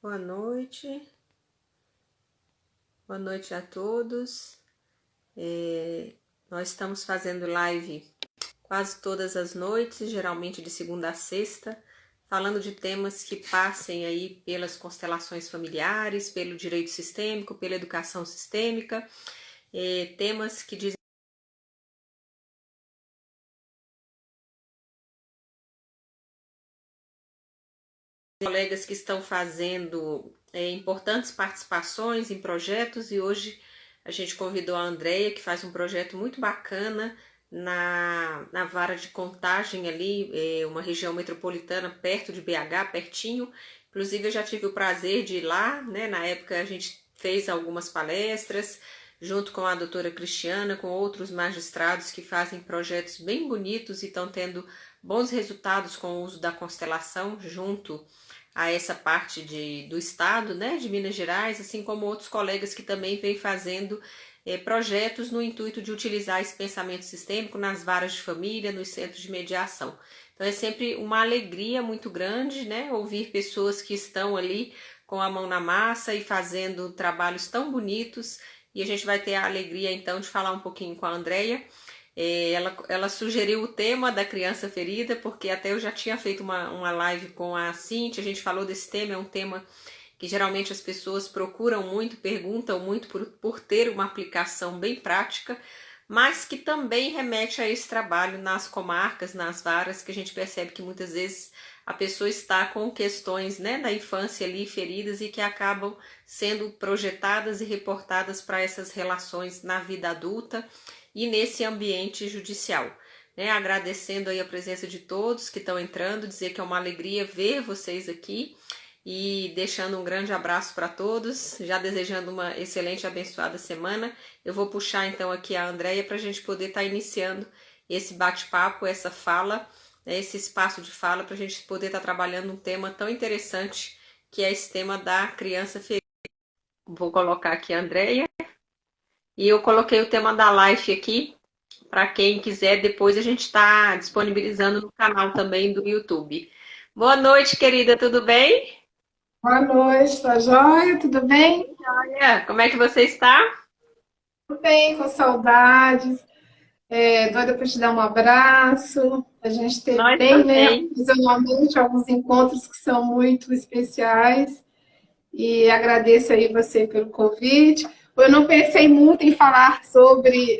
Boa noite. Boa noite a todos. Nós estamos fazendo live quase todas as noites, geralmente de segunda a sexta, falando de temas que passem aí pelas constelações familiares, pelo direito sistêmico, pela educação sistêmica, temas que dizem colegas que estão fazendo importantes participações em projetos, e hoje a gente convidou a Andrea, que faz um projeto muito bacana na Vara de Contagem ali, uma região metropolitana perto de BH, pertinho. Inclusive eu já tive o prazer de ir lá, né? Na época a gente fez algumas palestras junto com a doutora Cristiana, com outros magistrados que fazem projetos bem bonitos e estão tendo bons resultados com o uso da constelação junto a essa parte do estado, né, de Minas Gerais, assim como outros colegas que também vêm fazendo projetos no intuito de utilizar esse pensamento sistêmico nas varas de família, nos centros de mediação. Então é sempre uma alegria muito grande, né, ouvir pessoas que estão ali com a mão na massa e fazendo trabalhos tão bonitos, e a gente vai ter a alegria então de falar um pouquinho com a Andrea. Ela sugeriu o tema da criança ferida, porque até eu já tinha feito uma live com a Cintia, a gente falou desse tema, é um tema que geralmente as pessoas procuram muito, perguntam muito por ter uma aplicação bem prática, mas que também remete a esse trabalho nas comarcas, nas varas, que a gente percebe que muitas vezes a pessoa está com questões, né, da infância ali feridas e que acabam sendo projetadas e reportadas para essas relações na vida adulta e nesse ambiente judicial. Né? Agradecendo aí a presença de todos que estão entrando, dizer que é uma alegria ver vocês aqui e deixando um grande abraço para todos, já desejando uma excelente e abençoada semana. Eu vou puxar então aqui a Andrea para a gente poder estar iniciando esse bate-papo, essa fala, né, esse espaço de fala, para a gente poder estar trabalhando um tema tão interessante que é esse tema da criança ferida. Vou colocar aqui a Andrea. E eu coloquei o tema da live aqui, para quem quiser, depois a gente está disponibilizando no canal também do YouTube. Boa noite, querida, tudo bem? Boa noite, tá joia? Tudo bem? Como é que você está? Tudo bem, com saudades. Doida para te dar um abraço. A gente teve Nós bem, né, também. ocasionalmente, alguns encontros que são muito especiais. E agradeço aí você pelo convite. Eu não pensei muito em falar sobre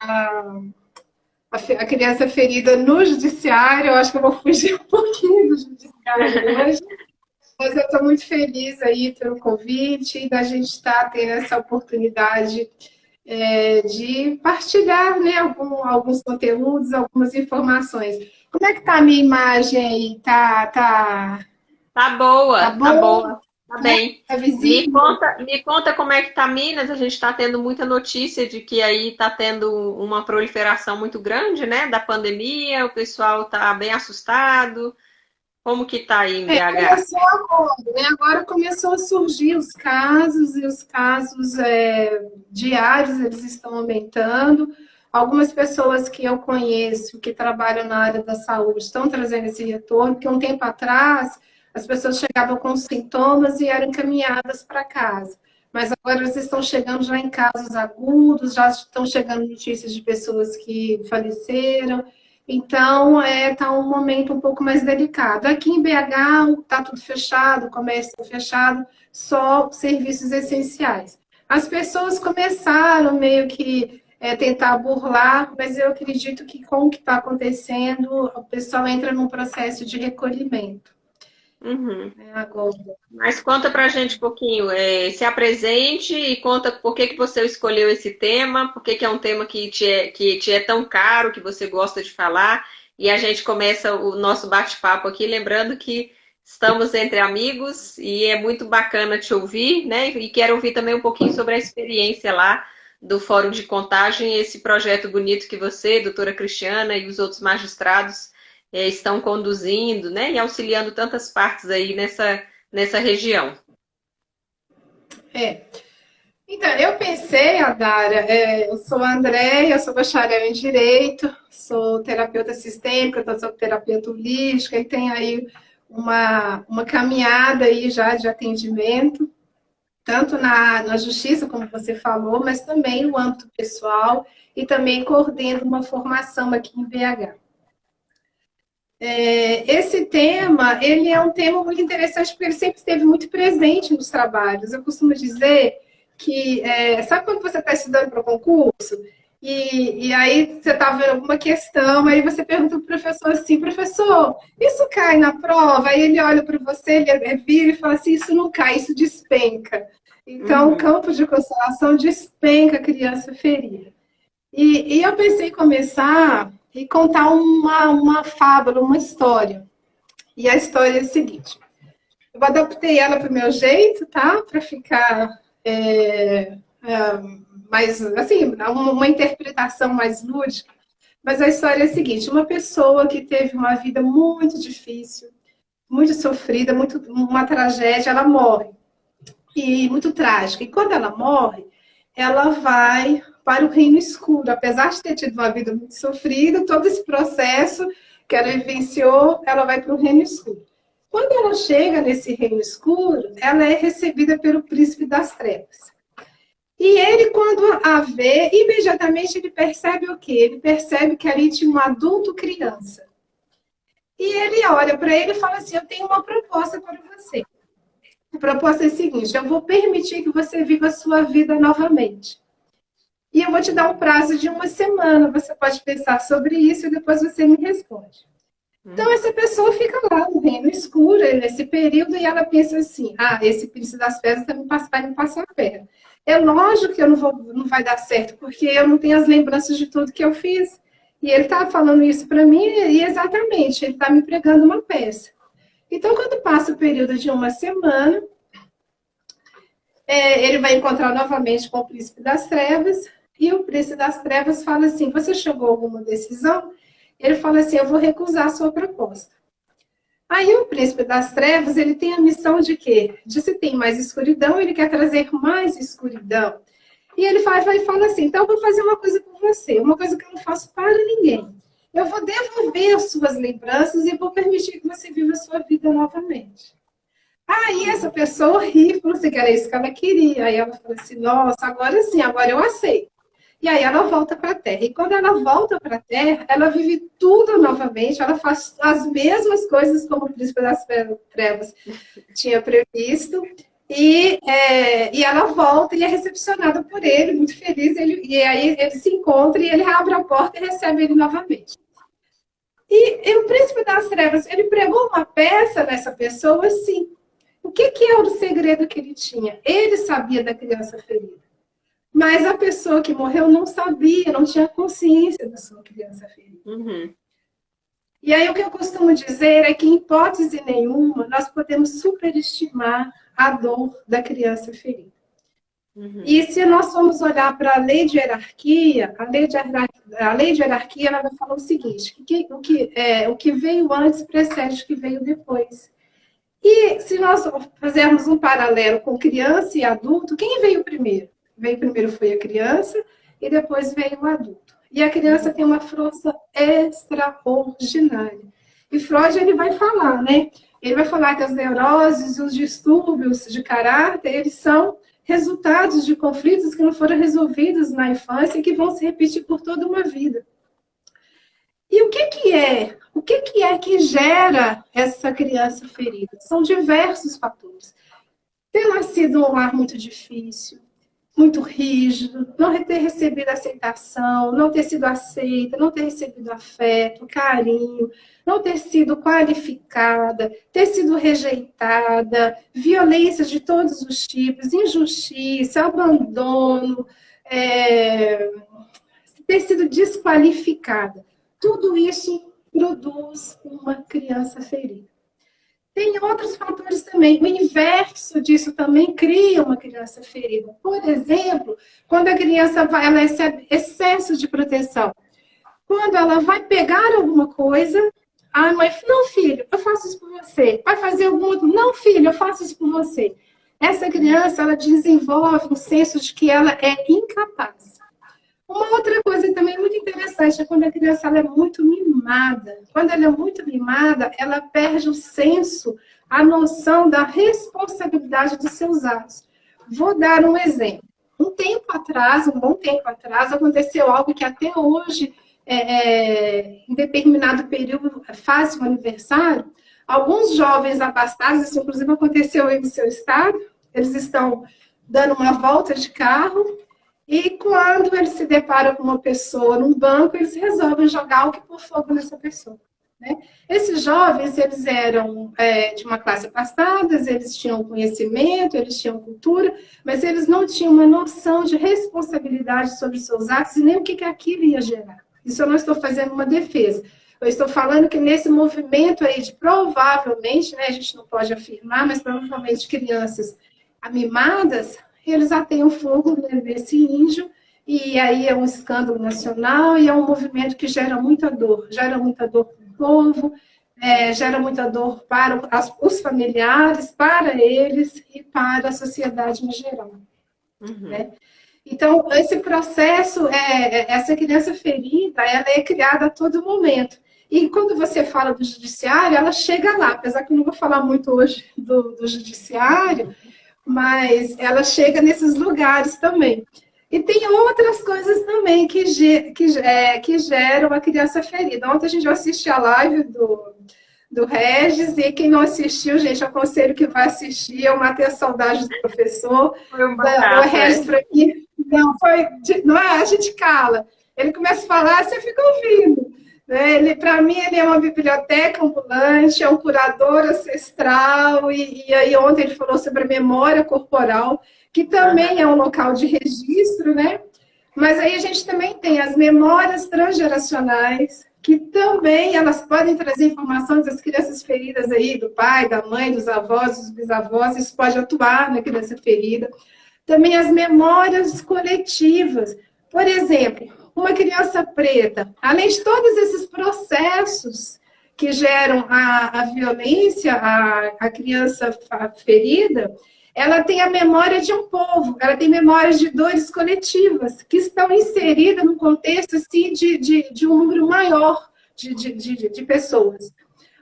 a criança ferida no judiciário. Eu acho que eu vou fugir um pouquinho do judiciário hoje. Mas eu estou muito feliz aí pelo convite e da gente estar tendo essa oportunidade de partilhar, né, alguns conteúdos, algumas informações. Como é que tá a minha imagem aí? Tá Tá boa, tá bom? boa, tá bem. Tá visível? Me conta como é que tá Minas. A gente está tendo muita notícia de que aí está tendo uma proliferação muito grande, né, da pandemia. O pessoal tá bem assustado. Como que tá aí em BH? Começou agora, né? Agora começou a surgir os casos e os casos diários eles estão aumentando. Algumas pessoas que eu conheço que trabalham na área da saúde estão trazendo esse retorno, porque um tempo atrás as pessoas chegavam com sintomas e eram encaminhadas para casa. Mas agora eles estão chegando já em casos agudos, já estão chegando notícias de pessoas que faleceram. Então, tá um momento um pouco mais delicado. Aqui em BH está tudo fechado, o comércio está fechado, só serviços essenciais. As pessoas começaram meio que tentar burlar, mas eu acredito que com o que está acontecendo, o pessoal entra num processo de recolhimento, Uhum. né, agora. Mas conta pra gente um pouquinho, se apresente e conta por que que você escolheu esse tema, por que que é um tema que te é tão caro, que você gosta de falar, e a gente começa o nosso bate-papo aqui, lembrando que estamos entre amigos e é muito bacana te ouvir, né? E quero ouvir também um pouquinho sobre a experiência lá do Fórum de Contagem, esse projeto bonito que você, doutora Cristiana e os outros magistrados estão conduzindo, né? E auxiliando tantas partes aí nessa região. É. Então, eu pensei, Adara, eu sou a Andréia, eu sou bacharel em Direito, sou terapeuta sistêmica, sou terapeuta holística e tenho aí uma caminhada aí já de atendimento, tanto na justiça, como você falou, mas também no âmbito pessoal e também coordeno uma formação aqui em BH. Esse tema, ele é um tema muito interessante porque ele sempre esteve muito presente nos trabalhos. Eu costumo dizer que, sabe quando você está estudando para o concurso? E aí você está vendo alguma questão, aí você pergunta para o professor assim, professor, isso cai na prova? Aí ele olha para você, ele vira e fala assim, isso não cai, isso despenca. Então, o campo de constelação despenca a criança ferida. E eu pensei em começar e contar uma fábula, uma história. E a história é a seguinte. Eu adaptei ela para o meu jeito, tá? Para ficar mais, assim, uma interpretação mais lúdica. Mas a história é a seguinte. Uma pessoa que teve uma vida muito difícil, muito sofrida, uma tragédia, ela morre. E muito trágica. E quando ela morre, ela vai para o reino escuro. Apesar de ter tido uma vida muito sofrida, todo esse processo que ela vivenciou, ela vai para o reino escuro. Quando ela chega nesse reino escuro, ela é recebida pelo príncipe das trevas. E ele, quando a vê, imediatamente ele percebe o quê? Ele percebe que ali tinha um adulto criança. E ele olha para ele e fala assim, eu tenho uma proposta para você. A proposta é a seguinte, eu vou permitir que você viva a sua vida novamente. E eu vou te dar um prazo de 1 semana. Você pode pensar sobre isso e depois você me responde. Então, essa pessoa fica lá no reino escuro, nesse período, e ela pensa assim, esse príncipe das pedras vai me passar a perna. É lógico que não vai dar certo, porque eu não tenho as lembranças de tudo que eu fiz. E ele está falando isso para mim, e exatamente, ele está me pregando uma peça. Então, quando passa o período de 1 semana, ele vai encontrar novamente com o príncipe das trevas, e o príncipe das trevas fala assim, você chegou a alguma decisão? Ele fala assim, eu vou recusar a sua proposta. Aí o príncipe das trevas, ele tem a missão de quê? De se tem mais escuridão, ele quer trazer mais escuridão. E ele vai e fala assim, então eu vou fazer uma coisa por você, uma coisa que eu não faço para ninguém. Eu vou devolver as suas lembranças e vou permitir que você viva a sua vida novamente. Aí essa pessoa ri, falou assim, que era isso que ela queria. Aí ela falou assim, nossa, agora sim, agora eu aceito. E aí ela volta para a Terra. E quando ela volta para a Terra, ela vive tudo novamente, ela faz as mesmas coisas como o príncipe das trevas tinha previsto. E ela volta e é recepcionada por ele, muito feliz. E aí ele se encontra e ele abre a porta e recebe ele novamente. E o príncipe das trevas, ele pregou uma peça nessa pessoa, sim. O que é o segredo que ele tinha? Ele sabia da criança ferida. Mas a pessoa que morreu não sabia, não tinha consciência da sua criança ferida. Uhum. E aí o que eu costumo dizer é que, em hipótese nenhuma, nós podemos superestimar a dor da criança ferida. Uhum. E se nós formos olhar para a lei de hierarquia, a lei de hierarquia ela vai falar o seguinte, o que veio antes precede o que veio depois. E se nós fizermos um paralelo com criança e adulto, quem veio primeiro? Veio primeiro foi a criança e depois veio o adulto. E a criança tem uma força extraordinária. E Freud ele vai falar, né? Ele vai falar que as neuroses e os distúrbios de caráter, eles são resultados de conflitos que não foram resolvidos na infância e que vão se repetir por toda uma vida. E o que é? O que é que gera essa criança ferida? São diversos fatores. Ter nascido num lar muito difícil, muito rígido, não ter recebido aceitação, não ter sido aceita, não ter recebido afeto, carinho, não ter sido qualificada, ter sido rejeitada, violências de todos os tipos, injustiça, abandono, ter sido desqualificada. Tudo isso produz uma criança ferida. Tem outros fatores também. O inverso disso também cria uma criança ferida. Por exemplo, quando a criança ela recebe excesso de proteção. Quando ela vai pegar alguma coisa, a mãe fala, não, filho, eu faço isso por você. Vai fazer algum outro? Não, filho, eu faço isso por você. Essa criança, ela desenvolve um senso de que ela é incapaz. Uma outra coisa também muito interessante é quando a criança ela é muito mimada. Quando ela é muito mimada, ela perde o senso, a noção da responsabilidade dos seus atos. Vou dar um exemplo. Um tempo atrás, um bom tempo atrás, aconteceu algo que até hoje, em determinado período, faz o aniversário, alguns jovens abastados, isso inclusive aconteceu aí no seu estado, eles estão dando uma volta de carro, e quando eles se deparam com uma pessoa num banco, eles resolvem jogar algo que por fogo nessa pessoa. Né? Esses jovens, eles eram de uma classe afastada, eles tinham conhecimento, eles tinham cultura, mas eles não tinham uma noção de responsabilidade sobre os seus atos e nem o que aquilo ia gerar. Isso eu não estou fazendo uma defesa. Eu estou falando que nesse movimento aí de provavelmente, né, a gente não pode afirmar, mas provavelmente crianças mimadas, eles ateiam fogo nesse índio, e aí é um escândalo nacional, e é um movimento que gera muita dor para o povo, gera muita dor para os familiares, para eles e para a sociedade em geral. Uhum. Né? Então, esse processo, essa criança ferida, ela é criada a todo momento. E quando você fala do judiciário, ela chega lá, apesar que eu não vou falar muito hoje do judiciário, mas ela chega nesses lugares também. E tem outras coisas também que geram a criança ferida. Ontem a gente assistiu a live do Regis, e quem não assistiu, gente, aconselho que vai assistir. Eu matei a saudade do professor. Foi um barato, o Regis para mim, não é? A gente cala. Ele começa a falar, você fica ouvindo. Para mim, ele é uma biblioteca ambulante, é um curador ancestral, e aí ontem ele falou sobre a memória corporal, que também é um local de registro, né? Mas aí a gente também tem as memórias transgeracionais, que também elas podem trazer informações das crianças feridas aí, do pai, da mãe, dos avós, dos bisavós, isso pode atuar na criança ferida. Também as memórias coletivas. Por exemplo, uma criança preta, além de todos esses processos que geram a violência, a criança ferida, ela tem a memória de um povo, ela tem memórias de dores coletivas, que estão inseridas num contexto assim, de um número maior de pessoas.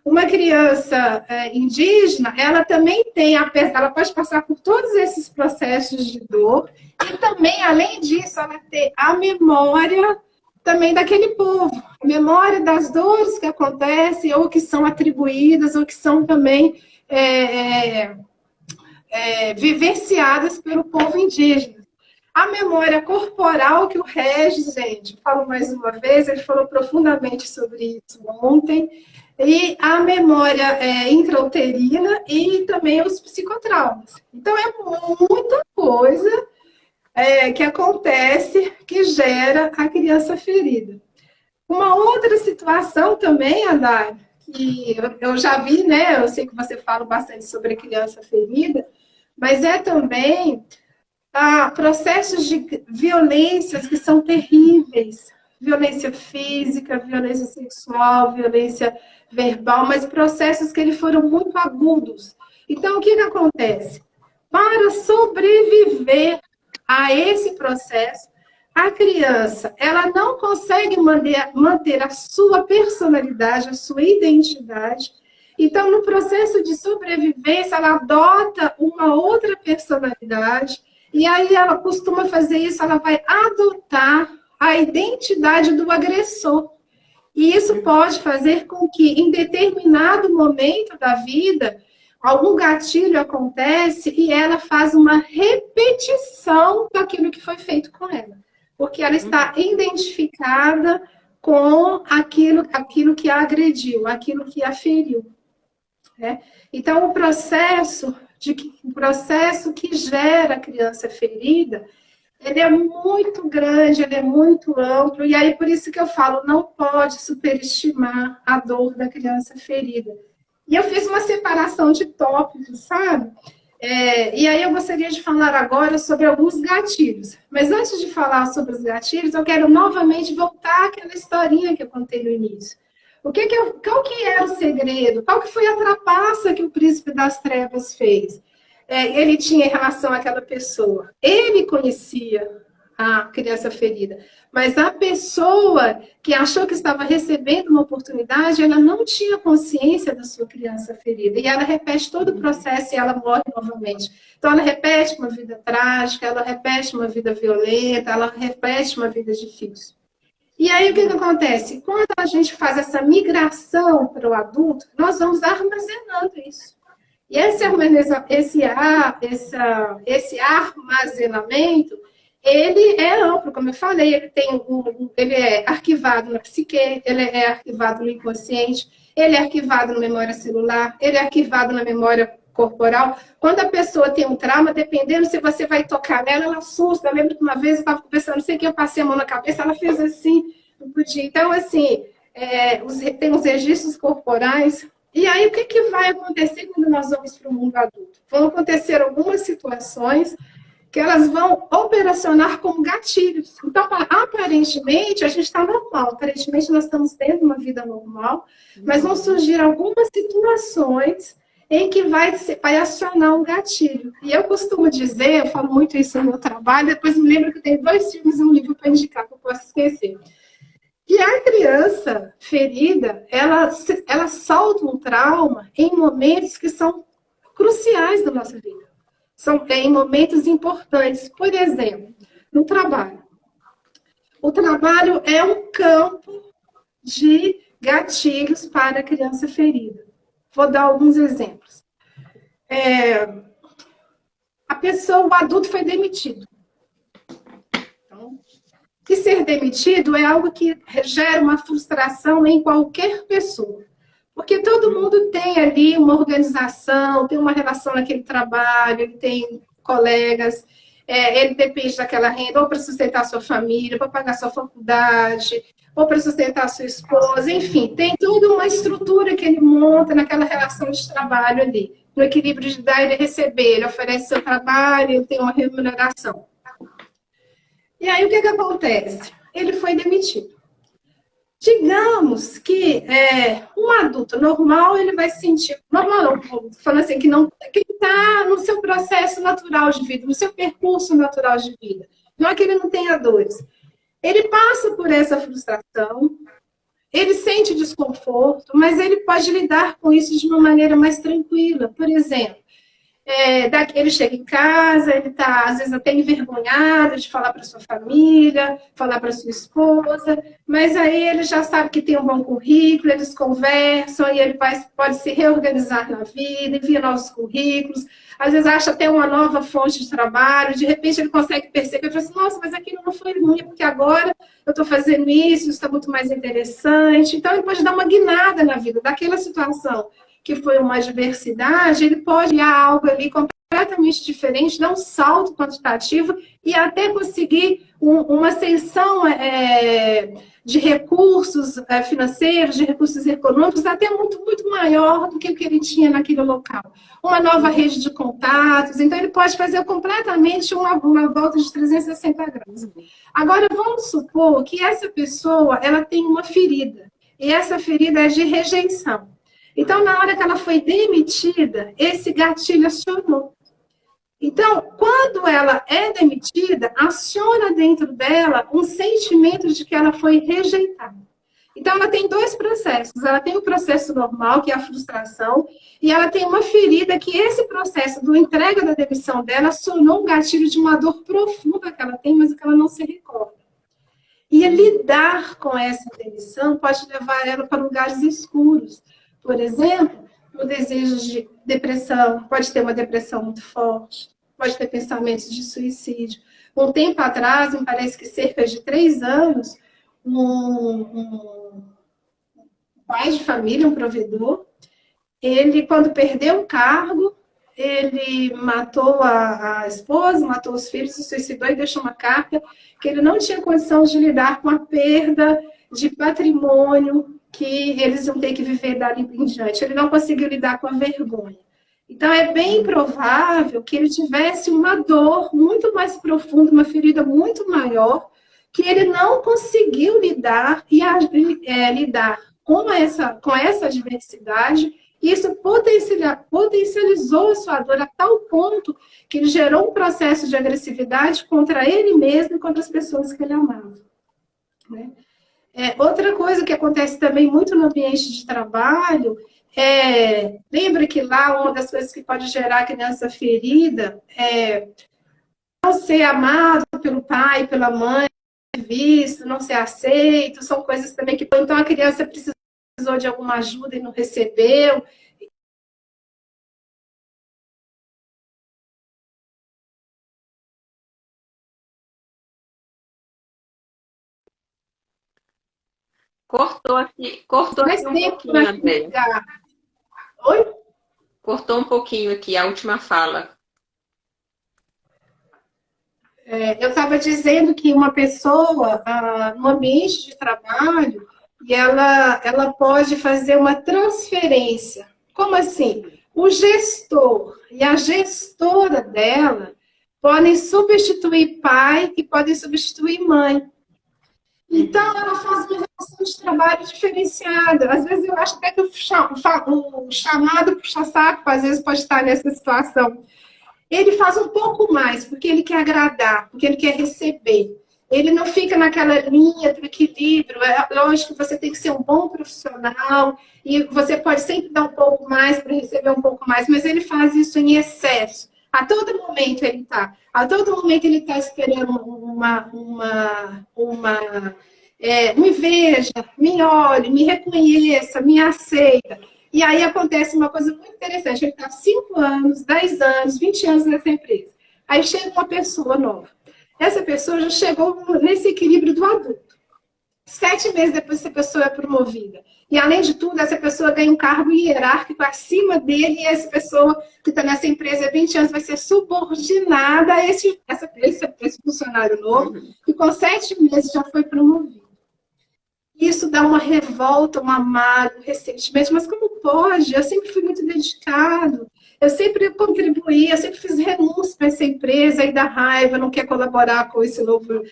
Uma criança indígena, ela também tem, ela pode passar por todos esses processos de dor, e também, além disso, ela tem a memória também daquele povo, a memória das dores que acontecem, ou que são atribuídas, ou que são também vivenciadas pelo povo indígena. A memória corporal que o Regis, gente, falo mais uma vez, ele falou profundamente sobre isso ontem, e a memória intrauterina e também os psicotraumas. Então, é muita coisa que acontece que gera a criança ferida. Uma outra situação também, Andai, que eu já vi, né? Eu sei que você fala bastante sobre a criança ferida, mas é também processos de violências que são terríveis. Violência física, violência sexual, violência verbal, mas processos que eles foram muito agudos. Então, o que acontece? Para sobreviver a esse processo, a criança, ela não consegue manter a sua personalidade, a sua identidade. Então, no processo de sobrevivência, ela adota uma outra personalidade, e aí ela costuma fazer isso, ela vai adotar a identidade do agressor. E isso pode fazer com que, em determinado momento da vida, algum gatilho acontece e ela faz uma repetição daquilo que foi feito com ela. Porque ela está identificada com aquilo que a agrediu, aquilo que a feriu. Né? Então, o processo que gera a criança ferida, ele é muito grande, ele é muito amplo, e aí por isso que eu falo, não pode superestimar a dor da criança ferida. E eu fiz uma separação de tópicos, sabe? E aí eu gostaria de falar agora sobre alguns gatilhos. Mas antes de falar sobre os gatilhos, eu quero novamente voltar àquela historinha que eu contei no início. Qual que era o segredo? Qual que foi a trapaça que o príncipe das trevas fez? Ele tinha em relação àquela pessoa. Ele conhecia a criança ferida. Mas a pessoa que achou que estava recebendo uma oportunidade, ela não tinha consciência da sua criança ferida. E ela repete todo o processo e ela morre novamente. Então, ela repete uma vida trágica, ela repete uma vida violenta, ela repete uma vida difícil. E aí, o que acontece? Quando a gente faz essa migração para o adulto, nós vamos armazenando isso. E esse armazenamento, ele é amplo, como eu falei, ele é arquivado na psique, ele é arquivado no inconsciente, ele é arquivado na memória celular, ele é arquivado na memória corporal. Quando a pessoa tem um trauma, dependendo se você vai tocar nela, ela assusta. Eu lembro que uma vez eu estava conversando, não sei o que, eu passei a mão na cabeça, ela fez assim, não podia. Então, assim, tem os registros corporais. E aí, o que vai acontecer quando nós vamos para o mundo adulto? Vão acontecer algumas situações que elas vão operacionar como gatilhos. Então, aparentemente, a gente está normal. Aparentemente, nós estamos tendo uma vida normal, mas vão surgir algumas situações em que vai acionar um gatilho. E eu costumo dizer, eu falo muito isso no meu trabalho, depois me lembro que eu tenho 2 filmes e um livro para indicar, que eu posso esquecer. E a criança ferida, ela solta um trauma em momentos que são cruciais da nossa vida. São em momentos importantes. Por exemplo, no trabalho. O trabalho é um campo de gatilhos para a criança ferida. Vou dar alguns exemplos. O adulto foi demitido. E ser demitido é algo que gera uma frustração em qualquer pessoa. Porque todo mundo tem ali uma organização, tem uma relação naquele trabalho, ele tem colegas, ele depende daquela renda ou para sustentar a sua família, para pagar a sua faculdade, ou para sustentar a sua esposa, enfim, tem toda uma estrutura que ele monta naquela relação de trabalho ali, no equilíbrio de dar e de receber, ele oferece seu trabalho, ele tem uma remuneração. E aí, o que acontece? Ele foi demitido. Digamos que um adulto normal, ele vai se sentir... Normal não, falando assim, que está no seu processo natural de vida, no seu percurso natural de vida. Não é que ele não tenha dores. Ele passa por essa frustração, ele sente desconforto, mas ele pode lidar com isso de uma maneira mais tranquila. Por exemplo, ele chega em casa, ele está, às vezes, até envergonhado de falar para sua família, falar para sua esposa, mas aí ele já sabe que tem um bom currículo, eles conversam e ele pode se reorganizar na vida, envia novos currículos, às vezes acha até uma nova fonte de trabalho, de repente ele consegue perceber e fala assim, nossa, mas aquilo não foi ruim, porque agora eu estou fazendo isso está muito mais interessante. Então ele pode dar uma guinada na vida daquela situação que foi uma adversidade, ele pode ir a algo ali completamente diferente, dar um salto quantitativo e até conseguir uma ascensão de recursos financeiros, de recursos econômicos, até muito, muito maior do que o que ele tinha naquele local. Uma nova rede de contatos, então ele pode fazer completamente uma volta de 360 graus. Agora, vamos supor que essa pessoa ela tem uma ferida, e essa ferida é de rejeição. Então, na hora que ela foi demitida, esse gatilho acionou. Então, quando ela é demitida, aciona dentro dela um sentimento de que ela foi rejeitada. Então, ela tem 2 processos. Ela tem o processo normal, que é a frustração, e ela tem uma ferida que esse processo do entrega da demissão dela acionou um gatilho de uma dor profunda que ela tem, mas que ela não se recorda. E lidar com essa demissão pode levar ela para lugares escuros. Por exemplo, o desejo de depressão, pode ter uma depressão muito forte, pode ter pensamentos de suicídio. Um tempo atrás, me parece que cerca de 3 anos, um pai de família, um provedor, ele, quando perdeu o cargo, ele matou a esposa, matou os filhos, se suicidou e deixou uma carta que ele não tinha condição de lidar com a perda de patrimônio que eles iam ter que viver dali em diante. Ele não conseguiu lidar com a vergonha. Então, é bem provável que ele tivesse uma dor muito mais profunda, uma ferida muito maior, que ele não conseguiu lidar e lidar com essa adversidade Isso potencializou a sua dor a tal ponto que ele gerou um processo de agressividade contra ele mesmo e contra as pessoas que ele amava. Né? Outra coisa que acontece também muito no ambiente de trabalho lembra que lá uma das coisas que pode gerar a criança ferida é não ser amado pelo pai, pela mãe, visto, não ser aceito, são coisas também que então a criança precisou de alguma ajuda e não recebeu. Cortou Mais aqui um tempo pouquinho, naquele Andréia. lugar. Oi? Cortou um pouquinho aqui, a última fala. Eu estava dizendo que uma pessoa, no ambiente de trabalho, e ela pode fazer uma transferência. Como assim? O gestor e a gestora dela podem substituir pai e podem substituir mãe. Então, ela faz uma relação de trabalho diferenciada. Às vezes, eu acho até que o chamado puxa-saco, às vezes, pode estar nessa situação. Ele faz um pouco mais, porque ele quer agradar, porque ele quer receber. Ele não fica naquela linha do equilíbrio. É lógico que você tem que ser um bom profissional e você pode sempre dar um pouco mais para receber um pouco mais, mas ele faz isso em excesso. A todo momento ele está. A todo momento ele está esperando me veja, me olhe, me reconheça, me aceita. E aí acontece uma coisa muito interessante. Ele está 5 anos, 10 anos, 20 anos nessa empresa. Aí chega uma pessoa nova. Essa pessoa já chegou nesse equilíbrio do adulto. 7 meses depois, essa pessoa é promovida. E, além de tudo, essa pessoa ganha um cargo hierárquico acima dele e essa pessoa que está nessa empresa há 20 anos vai ser subordinada a esse funcionário novo que, com 7 meses, já foi promovido. Isso dá uma revolta, uma mágoa, um ressentimento. Mas como pode? Eu sempre fui muito dedicado. Eu sempre contribuí, eu sempre fiz renúncia para essa empresa, aí dá raiva, não quer colaborar com esse novo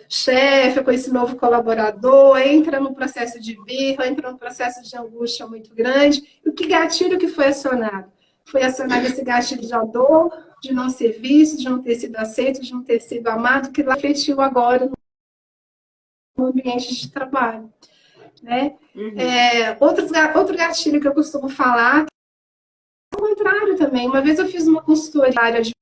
chefe, com esse novo colaborador, entra no processo de birra, entra no processo de angústia muito grande. E o que gatilho que foi acionado? Foi acionado esse gatilho de dor, de não ser visto, de não ter sido aceito, de não ter sido amado, que refletiu agora no ambiente de trabalho. Né? Outro gatilho que eu costumo falar, ao contrário também. Uma vez eu fiz uma consultoria de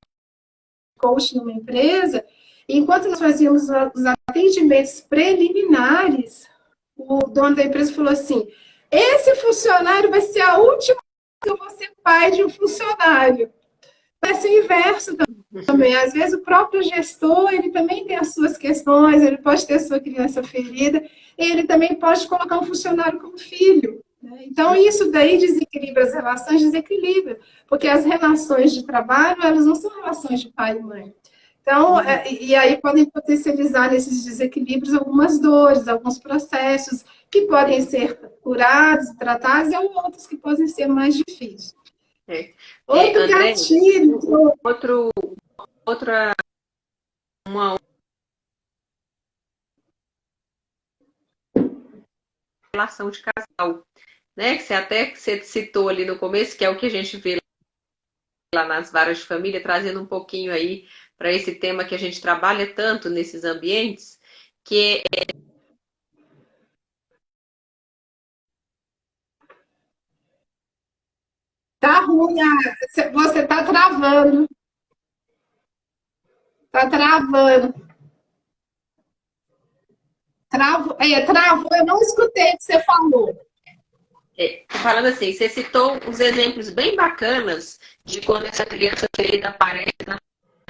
coaching numa empresa, e enquanto nós fazíamos os atendimentos preliminares, o dono da empresa falou assim: esse funcionário vai ser a última vez que eu vou ser pai de um funcionário. Vai ser o inverso também. Às vezes o próprio gestor, ele também tem as suas questões, ele pode ter a sua criança ferida, e ele também pode colocar um funcionário como filho. Né? Então, isso daí desequilibra as relações, desequilibra, porque as relações de trabalho, elas não são relações de pai e mãe. Então, e aí podem potencializar nesses desequilíbrios algumas dores, alguns processos que podem ser curados, tratados, e outros que podem ser mais difíceis. Outro André, gatilho. Uma relação de casal, né? Que você citou ali no começo, que é o que a gente vê lá nas varas de família, trazendo um pouquinho aí para esse tema que a gente trabalha tanto nesses ambientes, que Tá ruim, você tá travando. Tá travando. Travou, eu não escutei o que você falou. falando assim, você citou uns exemplos bem bacanas de quando essa criança ferida aparece na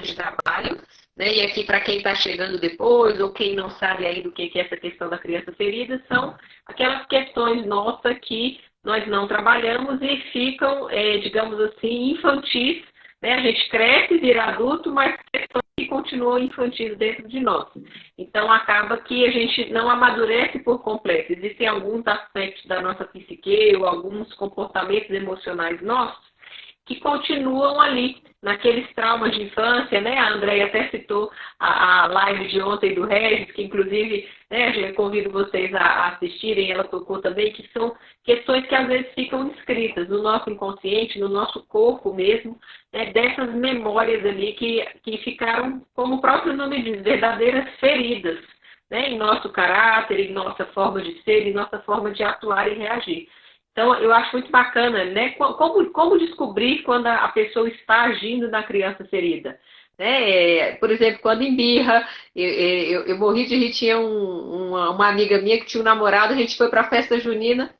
de trabalho, né? E aqui para quem está chegando depois ou quem não sabe aí do que é essa questão da criança ferida, são aquelas questões nossas que nós não trabalhamos e ficam, digamos assim, infantis, né? A gente cresce, vira adulto, mas questões que continuam infantis dentro de nós. Então acaba que a gente não amadurece por completo. Existem alguns aspectos da nossa psique ou alguns comportamentos emocionais nossos que continuam ali, naqueles traumas de infância, né? A Andréia até citou a live de ontem do Regis, que inclusive, né, eu convido vocês a assistirem, ela tocou também, que são questões que às vezes ficam inscritas no nosso inconsciente, no nosso corpo mesmo, né, dessas memórias ali que ficaram, como o próprio nome diz, verdadeiras feridas, né, em nosso caráter, em nossa forma de ser, em nossa forma de atuar e reagir. Então, eu acho muito bacana, né? Como descobrir quando a pessoa está agindo na criança ferida. Né? Por exemplo, quando embirra, eu morri de rir, tinha uma amiga minha que tinha um namorado, a gente foi para a festa junina,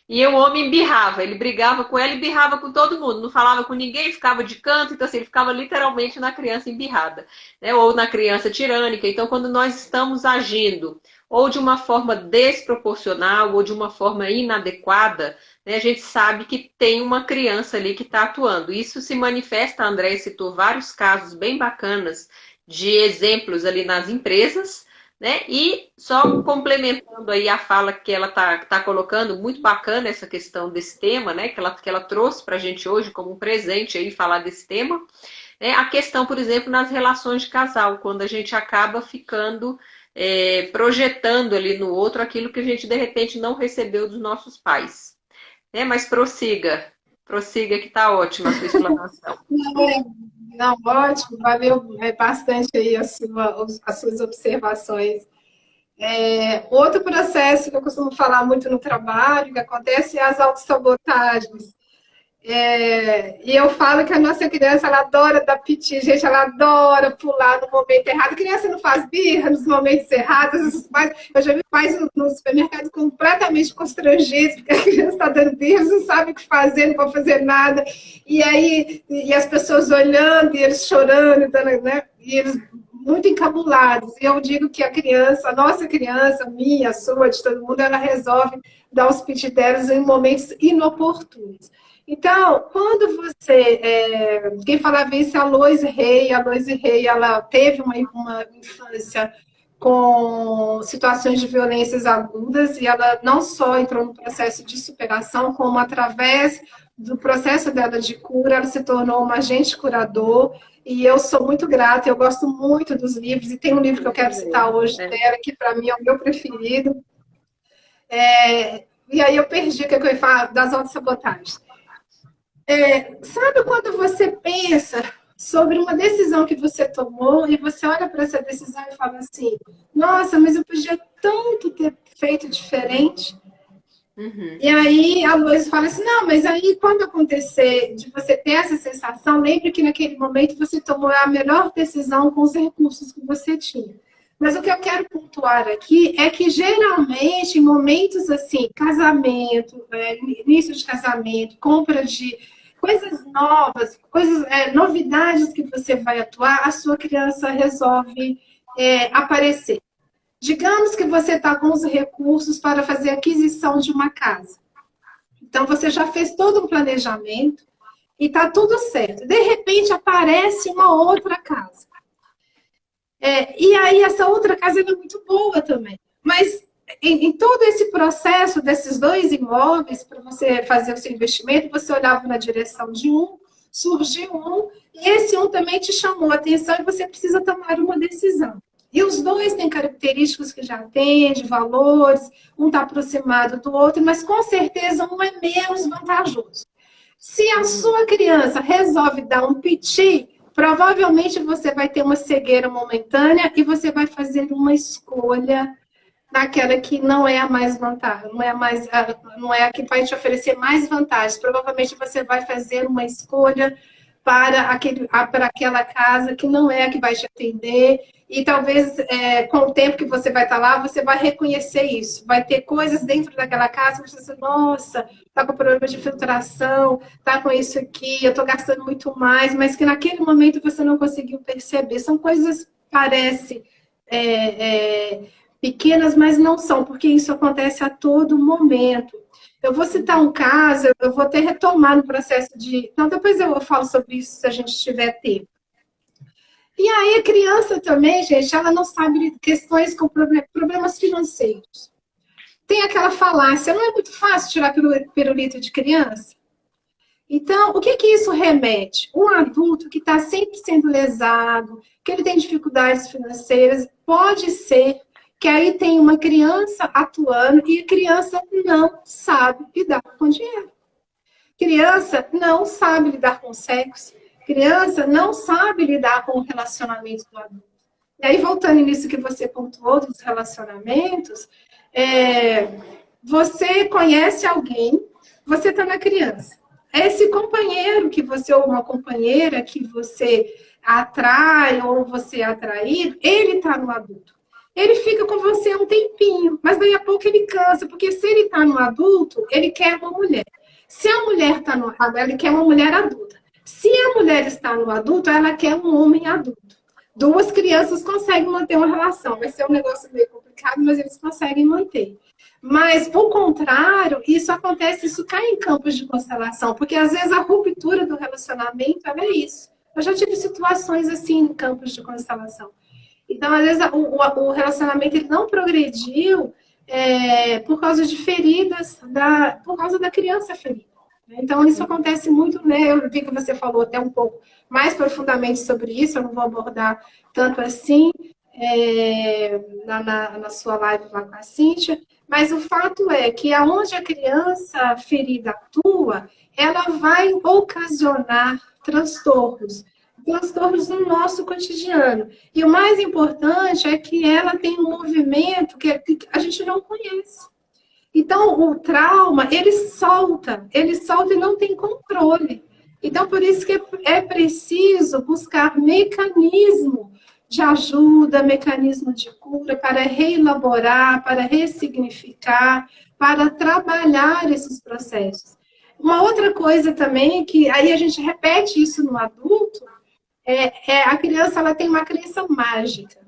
e o homem embirrava, ele brigava com ela e embirrava com todo mundo, não falava com ninguém, ficava de canto, então assim, ele ficava literalmente na criança embirrada, né? Ou na criança tirânica. Então, quando nós estamos agindo ou de uma forma desproporcional ou de uma forma inadequada, né, a gente sabe que tem uma criança ali que está atuando. Isso se manifesta, a Andréia citou vários casos bem bacanas de exemplos ali nas empresas, né? E só complementando aí a fala que ela tá colocando, muito bacana essa questão desse tema, né? Que ela trouxe para a gente hoje como um presente aí falar desse tema. Né? A questão, por exemplo, nas relações de casal, quando a gente acaba ficando projetando ali no outro aquilo que a gente de repente não recebeu dos nossos pais. Né? Mas prossiga que está ótima a sua explanação. Não, ótimo, valeu bastante aí as suas observações. Outro processo que eu costumo falar muito no trabalho, que acontece, é as autossabotagens. E eu falo que a nossa criança, ela adora dar piti, gente, ela adora pular no momento errado. A criança não faz birra nos momentos errados. Eu já vi pais no supermercado completamente constrangidos, porque a criança está dando birra, não sabe o que fazer, não pode fazer nada. E aí, as pessoas olhando, e eles chorando, né? E eles muito encabulados. E eu digo que a nossa criança, minha, a sua, de todo mundo, ela resolve dar os piti delas em momentos inoportunos. Então, quando você... quem falava isso é a Loise Rey. A Loise Rey, ela teve uma infância com situações de violências agudas e ela não só entrou no processo de superação, como através do processo dela de cura, ela se tornou um agente curador. E eu sou muito grata, eu gosto muito dos livros, e tem um livro que eu quero citar hoje dela, que para mim é o meu preferido. E aí eu perdi o que eu ia falar das autossabotagens. Sabe quando você pensa sobre uma decisão que você tomou e você olha para essa decisão e fala assim, nossa, mas eu podia tanto ter feito diferente? Uhum. E aí a Luiz fala assim, não, mas aí quando acontecer de você ter essa sensação, lembre que naquele momento você tomou a melhor decisão com os recursos que você tinha. Mas o que eu quero pontuar aqui é que, geralmente, em momentos assim, casamento, início de casamento, compra de coisas novas, novidades que você vai atuar, a sua criança resolve aparecer. Digamos que você está com os recursos para fazer a aquisição de uma casa. Então, você já fez todo um planejamento e está tudo certo. De repente, aparece uma outra casa. E aí, essa outra casa é muito boa também. Mas, em todo esse processo desses dois imóveis, para você fazer o seu investimento, você olhava na direção de um, surgiu um, e esse um também te chamou a atenção e você precisa tomar uma decisão. E os dois têm características que já atendem, valores, um está aproximado do outro, mas com certeza um é menos vantajoso. Se a sua criança resolve dar um piti, provavelmente você vai ter uma cegueira momentânea e você vai fazer uma escolha naquela que não é a mais vantagem, não é a que vai te oferecer mais vantagens. Provavelmente você vai fazer uma escolha para aquela casa que não é a que vai te atender. E talvez, com o tempo que você vai estar lá, você vai reconhecer isso. Vai ter coisas dentro daquela casa que você diz, nossa, está com problema de filtração, está com isso aqui, eu estou gastando muito mais, mas que naquele momento você não conseguiu perceber. São coisas, parece, pequenas, mas não são, porque isso acontece a todo momento. Eu vou citar um caso, eu vou até retomar no processo de... Então, depois eu falo sobre isso, se a gente tiver tempo. E aí a criança também, gente, ela não sabe questões com problemas financeiros. Tem aquela falácia, não é muito fácil tirar pirulito de criança? Então, o que que isso remete? Um adulto que está sempre sendo lesado, que ele tem dificuldades financeiras, pode ser que aí tem uma criança atuando e a criança não sabe lidar com dinheiro. Criança não sabe lidar com sexo. Criança não sabe lidar com o relacionamento do adulto. E aí, voltando nisso que você pontuou dos relacionamentos, você conhece alguém, você está na criança. Esse companheiro que você, ou uma companheira que você atrai, ou você é atraído, ele está no adulto. Ele fica com você um tempinho, mas daí a pouco ele cansa, porque se ele está no adulto, ele quer uma mulher. Se a mulher está no adulto, ele quer uma mulher adulta. Se a mulher está no adulto, ela quer um homem adulto. Duas crianças conseguem manter uma relação. Vai ser um negócio meio complicado, mas eles conseguem manter. Mas, o contrário, isso acontece, isso cai em campos de constelação, porque às vezes a ruptura do relacionamento é isso. Eu já tive situações assim em campos de constelação. Então, às vezes, o relacionamento ele não progrediu por causa de feridas, por causa da criança ferida. Então, isso acontece muito, né? Eu vi que você falou até um pouco mais profundamente sobre isso, eu não vou abordar tanto assim na sua live lá com a Cíntia, mas o fato é que aonde a criança ferida atua, ela vai ocasionar transtornos no nosso cotidiano. E o mais importante é que ela tem um movimento que a gente não conhece. Então, o trauma, ele solta e não tem controle. Então, por isso que é preciso buscar mecanismo de ajuda, mecanismo de cura, para reelaborar, para ressignificar, para trabalhar esses processos. Uma outra coisa também, que aí a gente repete isso no adulto, a criança ela tem uma crença mágica.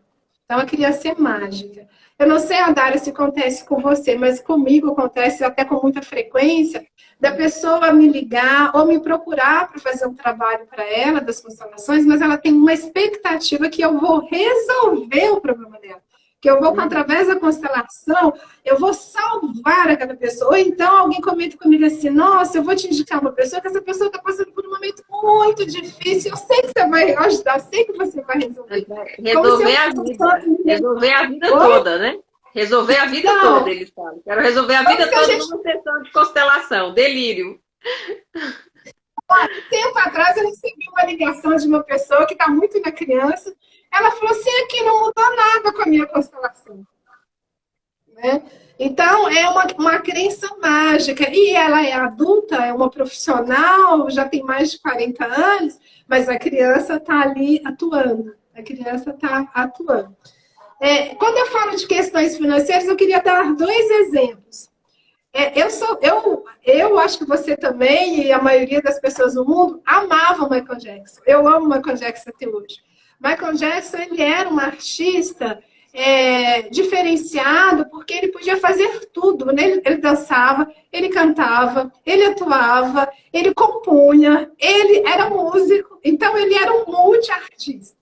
Então, a criança é mágica. Eu não sei, Adália, se acontece com você, mas comigo acontece até com muita frequência, da pessoa me ligar ou me procurar para fazer um trabalho para ela, das constelações, mas ela tem uma expectativa que eu vou resolver o problema dela. Que eu vou, através da constelação, eu vou salvar aquela pessoa. Ou então alguém comenta comigo assim, nossa, eu vou te indicar uma pessoa, que essa pessoa está passando por um momento muito difícil, eu sei que você vai ajudar, eu sei que você vai resolver. Resolver a vida. Resolver a vida toda, né? Resolver a vida toda, eles falam. Quero resolver a vida toda numa sessão de constelação. Delírio. Tempo atrás eu recebi uma ligação de uma pessoa que está muito na criança. Ela falou assim, aqui não mudou nada com a minha constelação. Né? Então, é uma crença mágica. E ela é adulta, é uma profissional, já tem mais de 40 anos, mas a criança está ali atuando. A criança está atuando. Quando eu falo de questões financeiras, eu queria dar 2 exemplos. Eu acho que você também, e a maioria das pessoas no mundo, amavam Michael Jackson. Eu amo Michael Jackson até hoje. Michael Jackson, ele era um artista diferenciado, porque ele podia fazer tudo. Né? Ele dançava, ele cantava, ele atuava, ele compunha, ele era músico. Então, ele era um multiartista.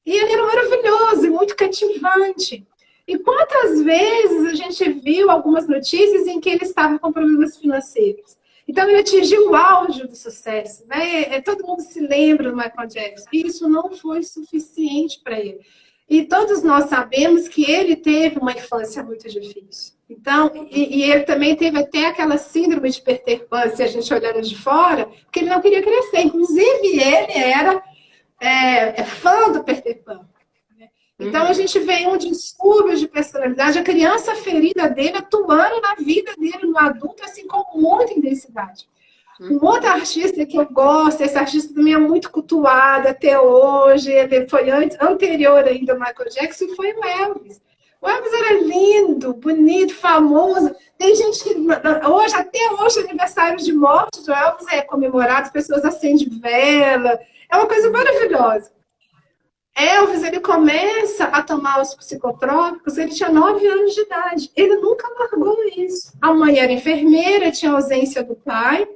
E ele era maravilhoso e muito cativante. E quantas vezes a gente viu algumas notícias em que ele estava com problemas financeiros? Então, ele atingiu o auge do sucesso. Né? Todo mundo se lembra do Michael Jackson. E isso não foi suficiente para ele. E todos nós sabemos que ele teve uma infância muito difícil. Então, e ele também teve até aquela síndrome de Peter Pan, se a gente olhando de fora, porque ele não queria crescer. Inclusive, ele era fã do Peter Pan. Então, a gente vê um distúrbio de personalidade, a criança ferida dele atuando na vida dele, no adulto, assim, com muita intensidade. Um outro artista que eu gosto, esse artista também é muito cultuado até hoje, ele foi anterior ainda ao Michael Jackson, foi o Elvis. O Elvis era lindo, bonito, famoso. Tem gente que, até hoje, aniversário de morte do Elvis é comemorado, as pessoas acendem vela, é uma coisa maravilhosa. Elvis, ele começa a tomar os psicotrópicos, ele tinha 9 anos de idade. Ele nunca largou isso. A mãe era enfermeira, tinha ausência do pai.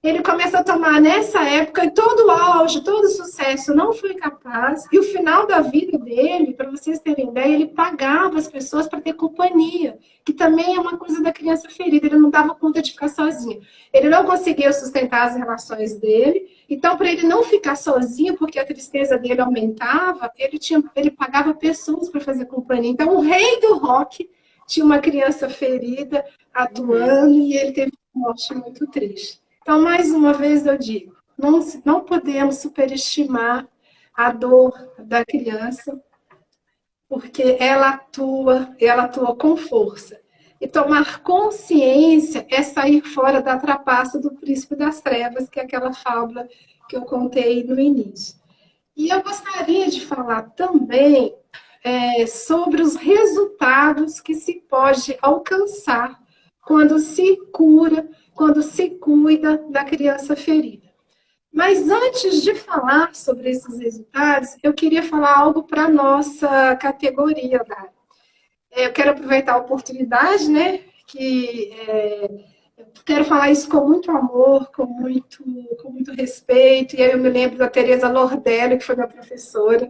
Ele começa a tomar nessa época e todo o auge, todo o sucesso não foi capaz. E o final da vida dele, para vocês terem ideia, ele pagava as pessoas para ter companhia, que também é uma coisa da criança ferida. Ele não dava conta de ficar sozinho. Ele não conseguia sustentar as relações dele. Então, para ele não ficar sozinho, porque a tristeza dele aumentava, ele pagava pessoas para fazer companhia. Então, o rei do rock tinha uma criança ferida atuando e ele teve uma morte muito triste. Então, mais uma vez eu digo, não podemos superestimar a dor da criança, porque ela atua com força. E tomar consciência é sair fora da trapaça do príncipe das trevas, que é aquela fábula que eu contei no início. E eu gostaria de falar também sobre os resultados que se pode alcançar quando se cura, quando se cuida da criança ferida. Mas antes de falar sobre esses resultados, eu queria falar algo para a nossa categoria, Dari. Eu quero aproveitar a oportunidade, né? Quero falar isso com muito amor, com muito respeito. E aí eu me lembro da Teresa Lordelli, que foi minha professora,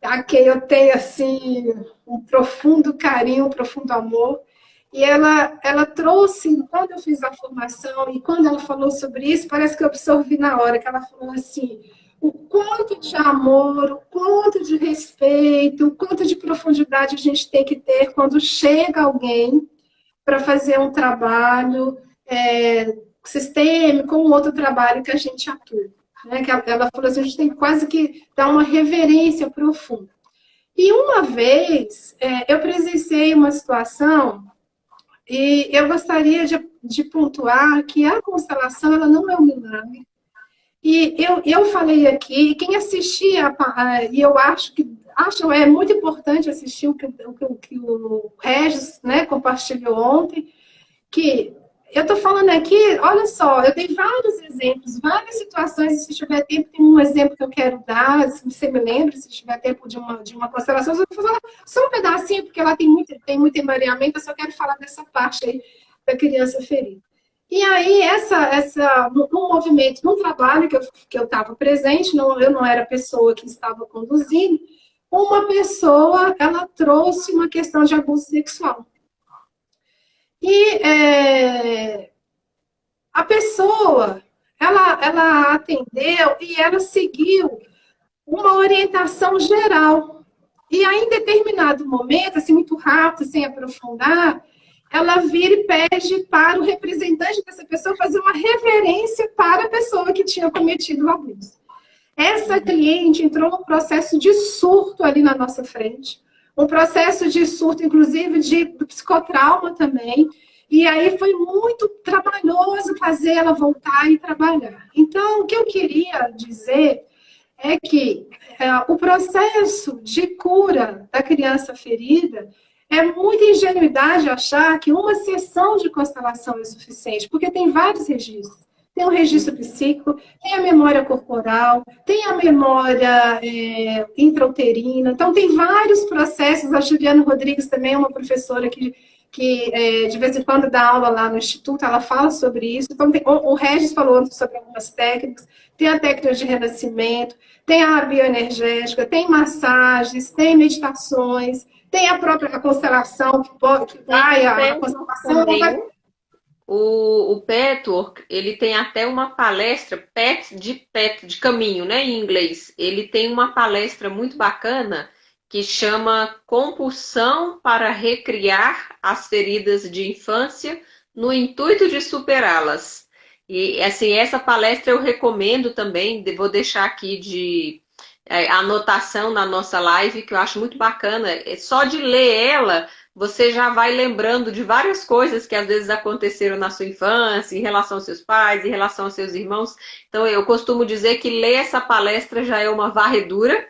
a quem eu tenho assim um profundo carinho, um profundo amor. E ela trouxe, quando eu fiz a formação e quando ela falou sobre isso, parece que eu absorvi na hora, que ela falou assim, o quanto de amor, o quanto de respeito, o quanto de profundidade a gente tem que ter quando chega alguém para fazer um trabalho sistêmico ou um outro trabalho que a gente atua. Né? Que ela falou assim, a gente tem quase que dar uma reverência profunda. E uma vez, eu presenciei uma situação e eu gostaria de pontuar que a constelação ela não é um milagre. E eu falei aqui, quem assistia, e eu acho é muito importante assistir o que o Regis, né, compartilhou ontem, que eu estou falando aqui, olha só, eu dei vários exemplos, várias situações, se tiver tempo, tem um exemplo que eu quero dar, se você me lembra, se tiver tempo de uma constelação, eu vou falar só um pedacinho, porque ela tem muito emaranhamento, eu só quero falar dessa parte aí da criança ferida. E aí, num movimento, num trabalho que eu estava presente, eu não era a pessoa que estava conduzindo, uma pessoa, ela trouxe uma questão de abuso sexual. E a pessoa, ela atendeu e ela seguiu uma orientação geral. E aí, em determinado momento, assim, muito rápido, sem aprofundar, ela vira e pede para o representante dessa pessoa fazer uma reverência para a pessoa que tinha cometido o abuso. Essa cliente entrou num processo de surto ali na nossa frente, um processo de surto, inclusive, do psicotrauma também, e aí foi muito trabalhoso fazer ela voltar e trabalhar. Então, o que eu queria dizer é que o processo de cura da criança ferida é muita ingenuidade achar que uma sessão de constelação é suficiente, porque tem vários registros. Tem o registro psíquico, tem a memória corporal, tem a memória intrauterina. Então, tem vários processos. A Juliana Rodrigues também é uma professora que de vez em quando dá aula lá no Instituto, ela fala sobre isso. Então, o Regis falou sobre algumas técnicas. Tem a técnica de renascimento, tem a bioenergética, tem massagens, tem meditações, tem a própria constelação, que vai, a constelação vai... O Petor, ele tem até uma palestra, de caminho, né, em inglês. Ele tem uma palestra muito bacana que chama Compulsão para Recriar as Feridas de Infância no intuito de superá-las. E, assim, essa palestra eu recomendo também, vou deixar aqui de anotação na nossa live, que eu acho muito bacana. Só de ler ela, você já vai lembrando de várias coisas que às vezes aconteceram na sua infância, em relação aos seus pais, em relação aos seus irmãos. Então, eu costumo dizer que ler essa palestra já é uma varredura,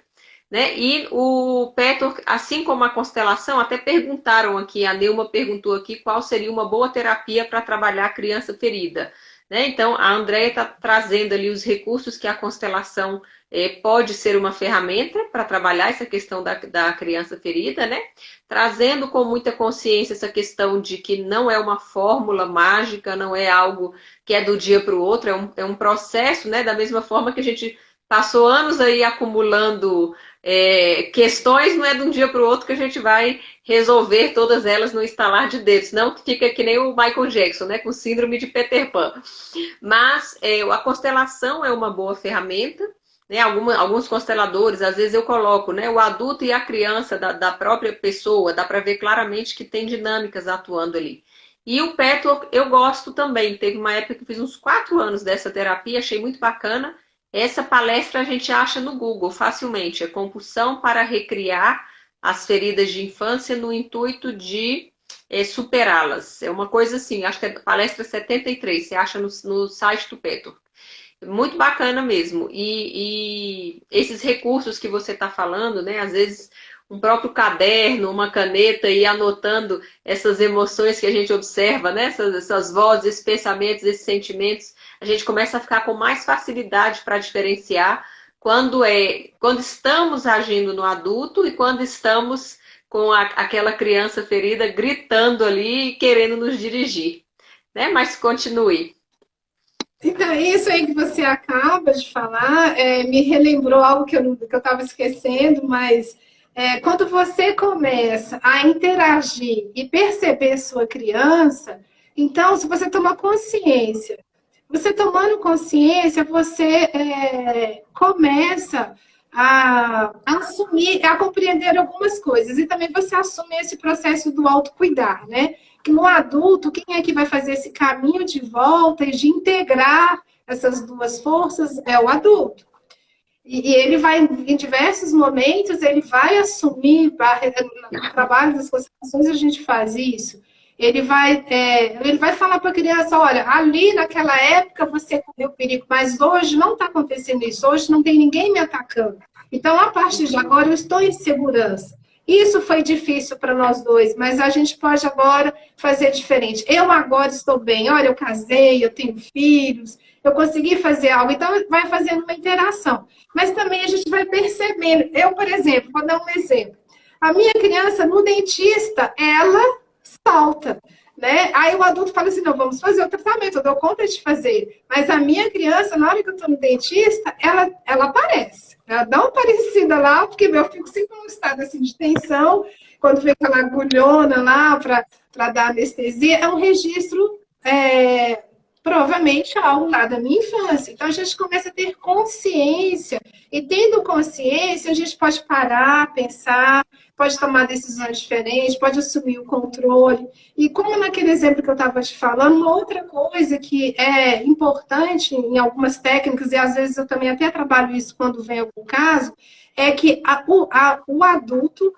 né? E o Petor, assim como a constelação, até perguntaram aqui, a Neuma perguntou aqui qual seria uma boa terapia para trabalhar a criança ferida. Né? Então, a Andrea está trazendo ali os recursos que a constelação pode ser uma ferramenta para trabalhar essa questão da criança ferida, né? Trazendo com muita consciência essa questão de que não é uma fórmula mágica, não é algo que é do dia para o outro, é um processo, né? Da mesma forma que a gente passou anos aí acumulando questões, não é de um dia para o outro que a gente vai resolver todas elas no estalar de dedos, não fica que nem o Michael Jackson, né? Com síndrome de Peter Pan. Mas a constelação é uma boa ferramenta, né? Alguns consteladores, às vezes eu coloco, né, o adulto e a criança da própria pessoa, dá para ver claramente que tem dinâmicas atuando ali. E o PET eu gosto também. Teve uma época que eu fiz uns 4 anos dessa terapia, achei muito bacana. Essa palestra a gente acha no Google facilmente. É Compulsão para Recriar as Feridas de Infância no intuito de superá-las. É uma coisa assim, acho que é palestra 73, você acha no site do Peto. Muito bacana mesmo. E esses recursos que você está falando, né? Às vezes um próprio caderno, uma caneta e anotando essas emoções que a gente observa, né? Essas vozes, esses pensamentos, esses sentimentos, a gente começa a ficar com mais facilidade para diferenciar quando estamos agindo no adulto e quando estamos com aquela criança ferida gritando ali e querendo nos dirigir, né? Mas continue. Então, isso aí que você acaba de falar me relembrou algo que eu estava esquecendo, mas quando você começa a interagir e perceber sua criança, então, se você toma consciência, você tomando consciência, você começa a assumir, a compreender algumas coisas. E também você assume esse processo do autocuidar, né? Que no adulto, quem é que vai fazer esse caminho de volta e de integrar essas duas forças é o adulto. E ele vai, em diversos momentos, ele vai assumir, no trabalho das constelações a gente faz isso, ele vai falar para a criança, olha, ali naquela época você correu perigo, mas hoje não está acontecendo isso, hoje não tem ninguém me atacando. Então, a partir de agora, eu estou em segurança. Isso foi difícil para nós dois, mas a gente pode agora fazer diferente. Eu agora estou bem, olha, eu casei, eu tenho filhos, eu consegui fazer algo. Então, vai fazendo uma interação. Mas também a gente vai percebendo. Eu, por exemplo, vou dar um exemplo. A minha criança, no dentista, ela salta, né? Aí o adulto fala assim, não, vamos fazer o tratamento, eu dou conta de fazer. Mas a minha criança, na hora que eu estou no dentista, ela aparece. Ela dá uma parecida lá, porque eu fico sempre num estado assim, de tensão, quando vem aquela agulhona lá para dar anestesia, é um registro, provavelmente, algo lá da minha infância. Então, a gente começa a ter consciência, e tendo consciência, a gente pode parar, pensar, pode tomar decisões diferentes, pode assumir o controle. E como naquele exemplo que eu estava te falando, uma outra coisa que é importante em algumas técnicas, e às vezes eu também até trabalho isso quando vem algum caso, é que o adulto,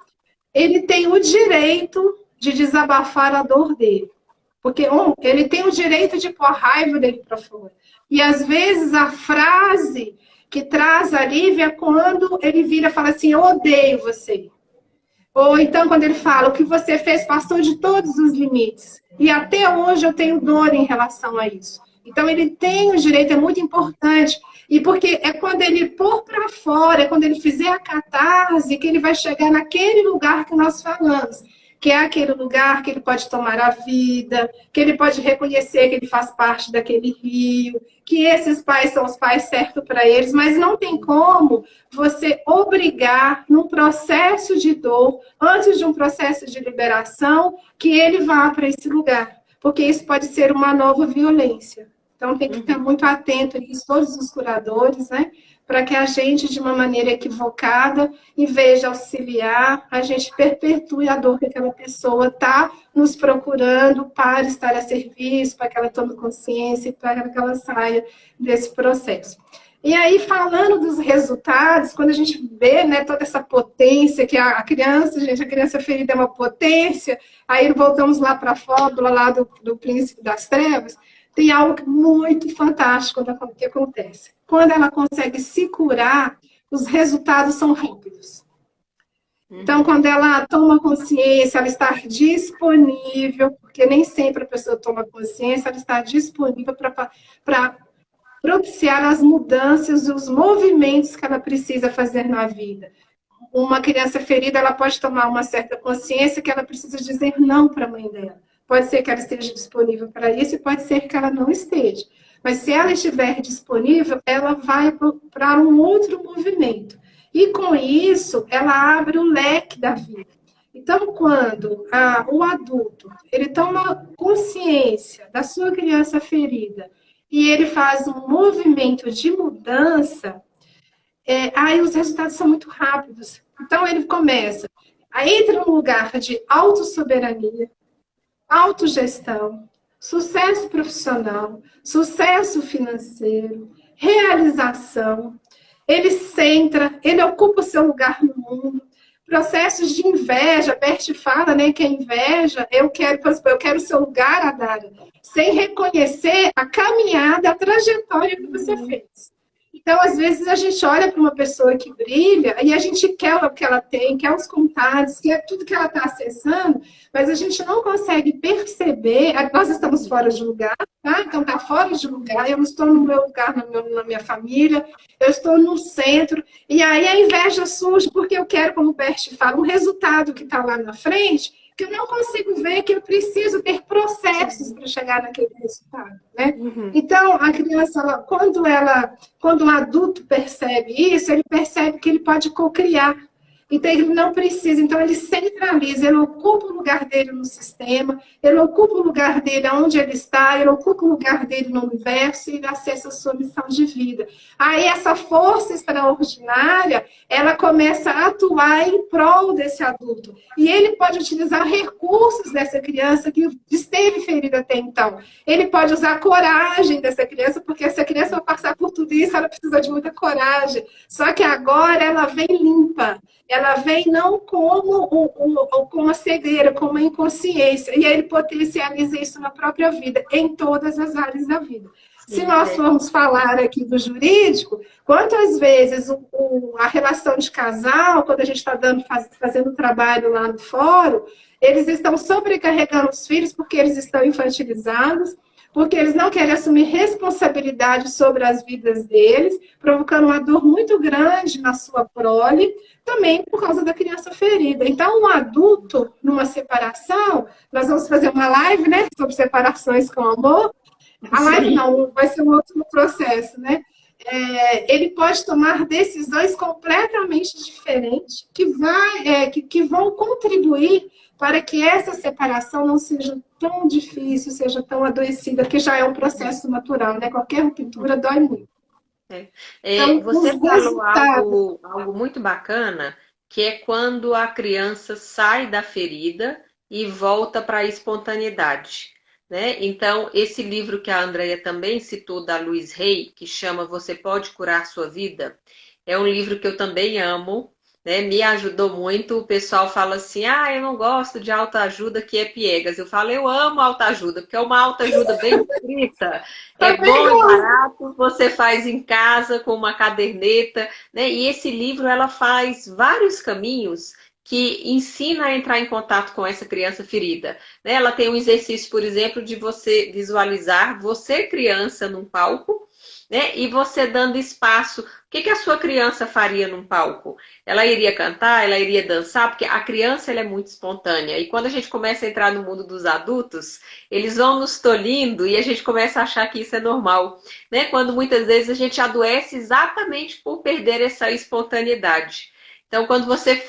ele tem o direito de desabafar a dor dele. Porque ele tem o direito de pôr a raiva dele para fora. E às vezes a frase que traz alívio é quando ele vira e fala assim, eu odeio você. Ou então, quando ele fala, o que você fez passou de todos os limites. E até hoje eu tenho dor em relação a isso. Então, ele tem o direito, é muito importante. E porque é quando ele pôr para fora, é quando ele fizer a catarse, que ele vai chegar naquele lugar que nós falamos. Que é aquele lugar que ele pode tomar a vida, que ele pode reconhecer que ele faz parte daquele rio, que esses pais são os pais certos para eles, mas não tem como você obrigar num processo de dor, antes de um processo de liberação, que ele vá para esse lugar, porque isso pode ser uma nova violência. Então tem que estar muito atento a isso, todos os curadores, né? Para que a gente, de uma maneira equivocada, em vez de auxiliar, a gente perpetue a dor que aquela pessoa está nos procurando para estar a serviço, para que ela tome consciência e para que ela saia desse processo. E aí, falando dos resultados, quando a gente vê, né, toda essa potência que a criança, gente, a criança ferida é uma potência, aí voltamos lá para a fábula lá do Príncipe das Trevas, tem algo muito fantástico que acontece. Quando ela consegue se curar, os resultados são rápidos. Então, quando ela toma consciência, ela está disponível, porque nem sempre a pessoa toma consciência, ela está disponível para propiciar as mudanças e os movimentos que ela precisa fazer na vida. Uma criança ferida, ela pode tomar uma certa consciência que ela precisa dizer não para a mãe dela. Pode ser que ela esteja disponível para isso e pode ser que ela não esteja. Mas se ela estiver disponível, ela vai para um outro movimento. E com isso, ela abre o leque da vida. Então, quando o adulto ele toma consciência da sua criança ferida e ele faz um movimento de mudança, aí os resultados são muito rápidos. Então, ele começa a entrar num lugar de autossoberania, autogestão, sucesso profissional, sucesso financeiro, realização. Ele centra, ele ocupa o seu lugar no mundo. Processos de inveja, Bert fala, né, que a inveja, eu quero o seu lugar, Adara, sem reconhecer a caminhada, a trajetória que você fez. Então, às vezes, a gente olha para uma pessoa que brilha e a gente quer o que ela tem, quer os contatos, quer tudo que ela está acessando, mas a gente não consegue perceber. Nós estamos fora de lugar, tá? Então, está fora de lugar, eu não estou no meu lugar, na minha família, eu estou no centro, e aí a inveja surge porque eu quero, como o Bert fala, um resultado que está lá na frente, que eu não consigo ver, que eu preciso ter processos para chegar naquele resultado, né? Uhum. Então, a criança, quando um adulto percebe isso, ele percebe que ele pode cocriar. Então, ele não precisa, então ele centraliza, ele ocupa o lugar dele no sistema, ele ocupa o lugar dele onde ele está, ele ocupa o lugar dele no universo e ele acessa a sua missão de vida. Aí essa força extraordinária, ela começa a atuar em prol desse adulto. E ele pode utilizar recursos dessa criança que esteve ferida até então. Ele pode usar a coragem dessa criança, porque essa criança vai passar por tudo isso, ela precisa de muita coragem. Só que agora ela vem limpa. Ela vem não como uma cegueira, como uma inconsciência. E aí ele potencializa isso na própria vida, em todas as áreas da vida. Se nós formos falar aqui do jurídico, quantas vezes a relação de casal, quando a gente está fazendo trabalho lá no fórum, eles estão sobrecarregando os filhos porque eles estão infantilizados, porque eles não querem assumir responsabilidade sobre as vidas deles, provocando uma dor muito grande na sua prole, também por causa da criança ferida. Então, um adulto, numa separação, nós vamos fazer uma live, né, sobre separações com amor. A live não, vai ser um outro processo, né? Ele pode tomar decisões completamente diferentes que vão contribuir para que essa separação não seja tão difícil, seja tão adoecida, que já é um processo natural, né? Qualquer ruptura dói muito. Então, você falou algo muito bacana, que é quando a criança sai da ferida e volta para a espontaneidade. Né? Então, esse livro que a Andrea também citou, da Louise Hay, que chama Você Pode Curar Sua Vida, é um livro que eu também amo, né? Me ajudou muito. O pessoal fala assim, eu não gosto de autoajuda que é piegas. Eu falo, eu amo autoajuda, porque é uma autoajuda bem escrita, é bom e barato, você faz em casa com uma caderneta, né? E esse livro, ela faz vários caminhos que ensina a entrar em contato com essa criança ferida. Né? Ela tem um exercício, por exemplo, de você visualizar você criança num palco, né? E você dando espaço. O que a sua criança faria num palco? Ela iria cantar, ela iria dançar, porque a criança ela é muito espontânea. E quando a gente começa a entrar no mundo dos adultos, eles vão nos tolhindo e a gente começa a achar que isso é normal. Né? Quando muitas vezes a gente adoece exatamente por perder essa espontaneidade. Então, quando você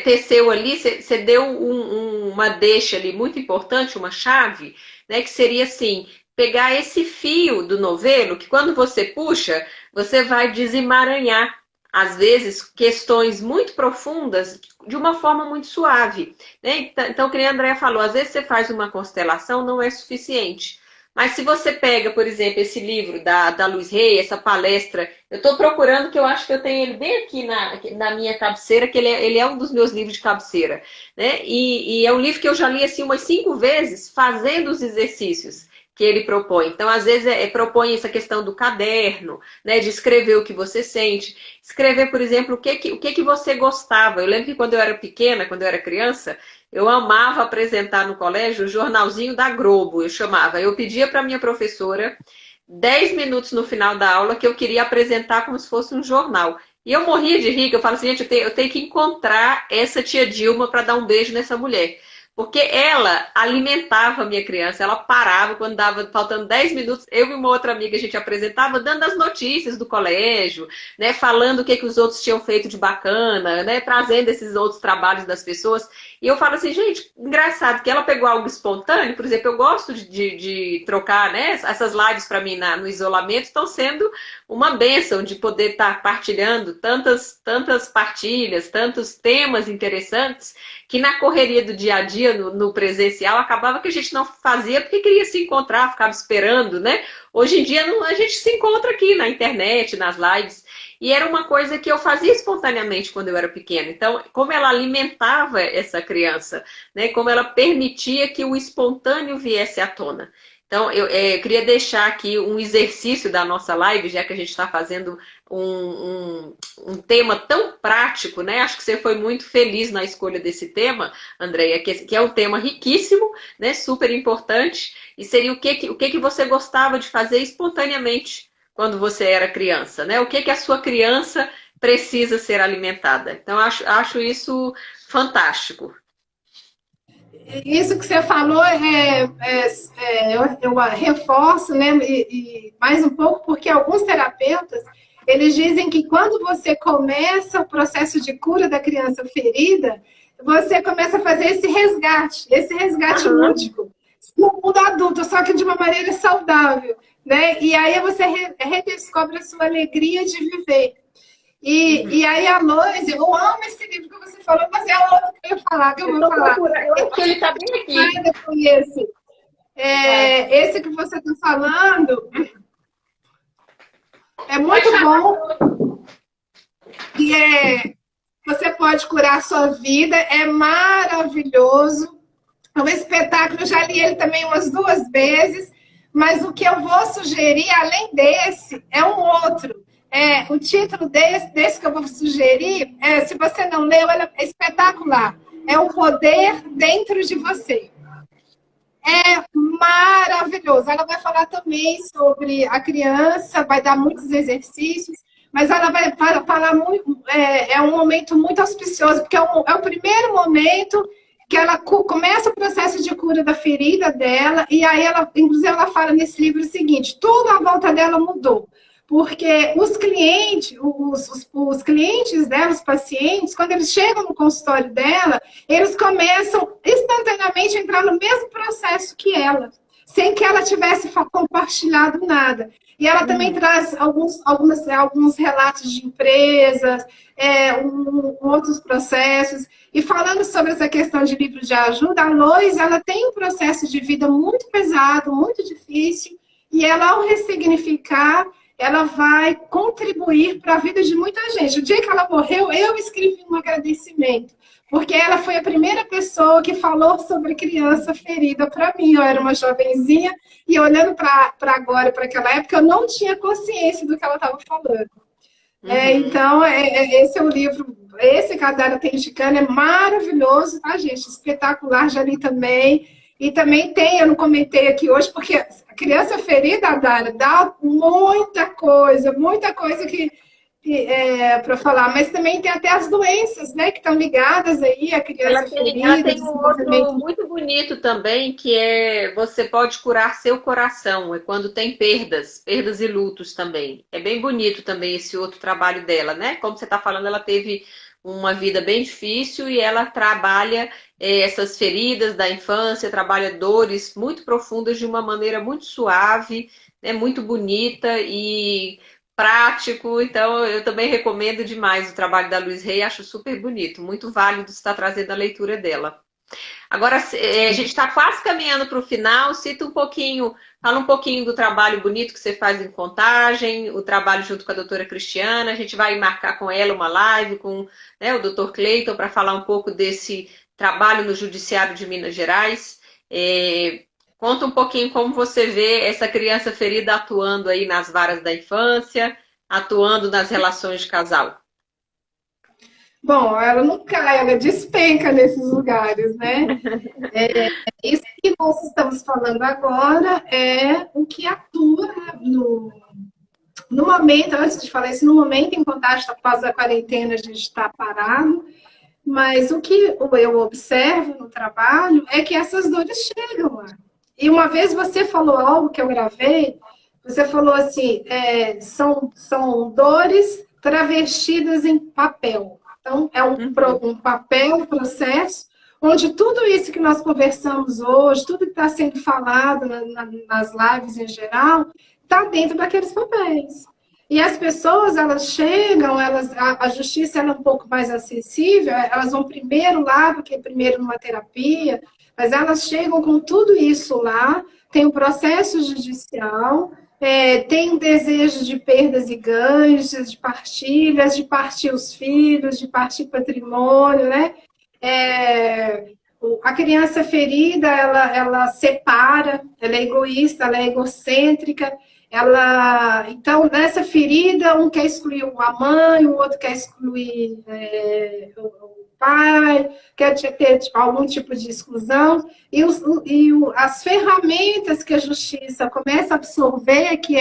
teceu ali, você deu uma deixa ali muito importante, uma chave, né, que seria assim, pegar esse fio do novelo, que quando você puxa, você vai desemaranhar, às vezes, questões muito profundas de uma forma muito suave. Né? Então, como a Andrea falou, às vezes você faz uma constelação, não é suficiente. Mas se você pega, por exemplo, esse livro da Louise Hay, essa palestra, eu estou procurando, que eu acho que eu tenho ele bem aqui na minha cabeceira, que ele é um dos meus livros de cabeceira. Né? E é um livro que eu já li assim, umas 5 vezes, fazendo os exercícios que ele propõe. Então, às vezes, propõe essa questão do caderno, né, de escrever o que você sente. Escrever, por exemplo, o que você gostava. Eu lembro que quando eu era pequena, quando eu era criança, eu amava apresentar no colégio o jornalzinho da Globo, eu chamava. Eu pedia para minha professora 10 minutos no final da aula que eu queria apresentar como se fosse um jornal. E eu morria de rir, que eu falo assim, gente, eu tenho que encontrar essa tia Dilma para dar um beijo nessa mulher. Porque ela alimentava a minha criança, ela parava quando dava faltando 10 minutos, eu e uma outra amiga a gente apresentava, dando as notícias do colégio, né, falando o que, que os outros tinham feito de bacana, né, trazendo esses outros trabalhos das pessoas. E eu falo assim, gente, engraçado que ela pegou algo espontâneo, por exemplo, eu gosto de trocar, né, essas lives para mim no isolamento estão sendo uma bênção de poder estar partilhando tantas partilhas, tantos temas interessantes, que na correria do dia a dia, no presencial, acabava que a gente não fazia porque queria se encontrar, ficava esperando, né? Hoje em dia a gente se encontra aqui na internet, nas lives, e era uma coisa que eu fazia espontaneamente quando eu era pequena. Então, como ela alimentava essa criança, né? Como ela permitia que o espontâneo viesse à tona. Então, eu queria deixar aqui um exercício da nossa live, já que a gente está fazendo um tema tão prático, né? Acho que você foi muito feliz na escolha desse tema, Andréia, que é um tema riquíssimo, né? Super importante. E seria o que você gostava de fazer espontaneamente quando você era criança, né? O que a sua criança precisa ser alimentada. Então, acho isso fantástico. Isso que você falou, eu reforço, né, e mais um pouco, porque alguns terapeutas, eles dizem que quando você começa o processo de cura da criança ferida, você começa a fazer esse resgate lúdico, no mundo adulto, só que de uma maneira saudável, né? E aí você redescobre a sua alegria de viver. E aí a Lois, eu amo esse livro que você falou, mas é outro que eu ia falar, que eu vou falar. Eu acho que ele está bem aqui. Esse que você está falando é muito bom. E você pode curar a sua vida, é maravilhoso. É um espetáculo, eu já li ele também umas 2 vezes, mas o que eu vou sugerir, além desse, é um outro. O título desse que eu vou sugerir, se você não leu, ele é espetacular. É O Poder Dentro de Você. É maravilhoso. Ela vai falar também sobre a criança, vai dar muitos exercícios, mas ela vai falar muito. É um momento muito auspicioso, porque é o primeiro momento que ela começa o processo de cura da ferida dela, e aí inclusive ela fala nesse livro o seguinte: tudo à volta dela mudou. Porque os clientes, os clientes dela, os pacientes, quando eles chegam no consultório dela, eles começam instantaneamente a entrar no mesmo processo que ela, sem que ela tivesse compartilhado nada. E ela também traz alguns relatos de empresas, outros processos. E falando sobre essa questão de livro de ajuda, a Lois, ela tem um processo de vida muito pesado, muito difícil, e ela, ao ressignificar, ela vai contribuir para a vida de muita gente. O dia que ela morreu, eu escrevi um agradecimento, porque ela foi a primeira pessoa que falou sobre criança ferida para mim. Eu era uma jovenzinha, e olhando para agora, para aquela época, eu não tinha consciência do que ela estava falando. Então, esse é o livro, esse que a Dália está indicando, é maravilhoso, tá, gente? Espetacular, já li também. E também tem, eu não comentei aqui hoje, porque a criança ferida, Dália, dá muita coisa para falar, mas também tem até as doenças, né, que estão ligadas aí, a criança ferida. Ela tem um outro muito bonito também, que você pode curar seu coração, é quando tem perdas e lutos também. É bem bonito também esse outro trabalho dela, né? Como você está falando, ela teve uma vida bem difícil e ela trabalha essas feridas da infância, trabalha dores muito profundas de uma maneira muito suave, né, muito bonita e prático. Então, eu também recomendo demais o trabalho da Luiz Hay, acho super bonito, muito válido estar trazendo a leitura dela. Agora, a gente está quase caminhando para o final, fala um pouquinho do trabalho bonito que você faz em Contagem, o trabalho junto com a doutora Cristiana, a gente vai marcar com ela uma live com, né, o doutor Cleiton para falar um pouco desse trabalho no Judiciário de Minas Gerais. Conta um pouquinho como você vê essa criança ferida atuando aí nas varas da infância, atuando nas relações de casal. Bom, ela não cai, ela despenca nesses lugares, né? Isso que nós estamos falando agora é o que atua no momento, antes de falar isso, no momento em contato após a quarentena, a gente está parado, mas o que eu observo no trabalho é que essas dores chegam lá. E uma vez você falou algo que eu gravei, você falou assim, são dores travestidas em papel. Então, é um papel, um processo, onde tudo isso que nós conversamos hoje, tudo que está sendo falado nas lives em geral, está dentro daqueles papéis. E as pessoas, elas chegam, a justiça é um pouco mais acessível, elas vão primeiro lá do que primeiro numa terapia, mas elas chegam com tudo isso lá, tem um processo judicial, tem um desejo de perdas e ganhos, de partilhas, de partir os filhos, de partir patrimônio, né? A criança ferida, ela separa, ela é egoísta, ela é egocêntrica, então, nessa ferida, um quer excluir a mãe, o outro quer excluir o pai, quer ter algum tipo de exclusão, e as ferramentas que a justiça começa a absorver, que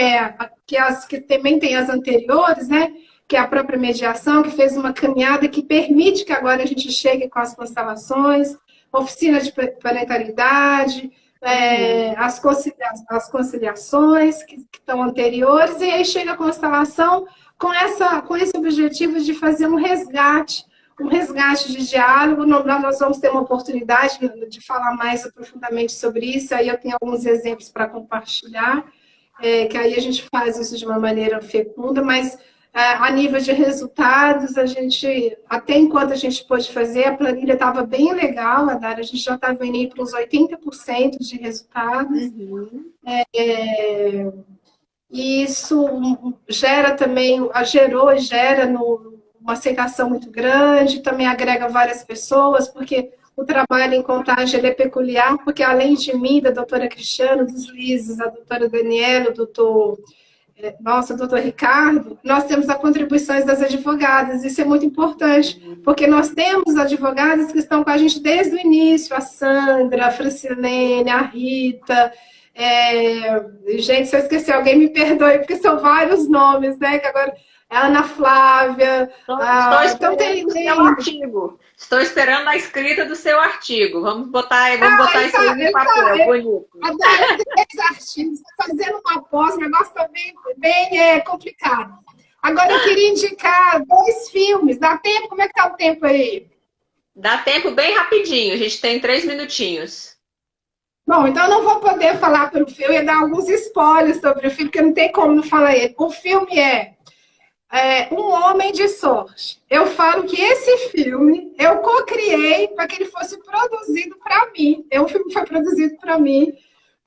também tem as anteriores, né? Que é a própria mediação, que fez uma caminhada que permite que agora a gente chegue com as constelações, oficina de parentalidade, as conciliações que estão anteriores, e aí chega a constelação com esse objetivo de fazer um resgate de diálogo. Nós vamos ter uma oportunidade de falar mais profundamente sobre isso, aí eu tenho alguns exemplos para compartilhar, que aí a gente faz isso de uma maneira fecunda, mas a nível de resultados, até enquanto a gente pôde fazer, a planilha estava bem legal, a gente já estava indo para uns 80% de resultados. E isso gera também, gera uma aceitação muito grande, também agrega várias pessoas, porque o trabalho em contagem ele é peculiar, porque além de mim, da doutora Cristiana, dos Lises, a doutora Daniela, o doutor Ricardo, nós temos as contribuições das advogadas, isso é muito importante, porque nós temos advogadas que estão com a gente desde o início, a Sandra, a Francilene, a Rita, gente, se eu esqueci alguém, me perdoe, porque são vários nomes, né, que agora é a Ana Flávia. Estou esperando o seu artigo. Estou esperando a escrita do seu artigo. Vamos botar isso aí no papel, bonito. Adoro esses artigos. Estou fazendo uma pós, o negócio está bem complicado. Agora, eu queria indicar 2 filmes. Dá tempo? Como é que está o tempo aí? Dá tempo bem rapidinho. A gente tem 3 minutinhos. Bom, então eu não vou poder falar pelo filme. Eu ia dar alguns spoilers sobre o filme, porque não tem como não falar ele. O filme é Um Homem de Sorte. Eu falo que esse filme eu co-criei para que ele fosse produzido para mim. O filme foi produzido para mim,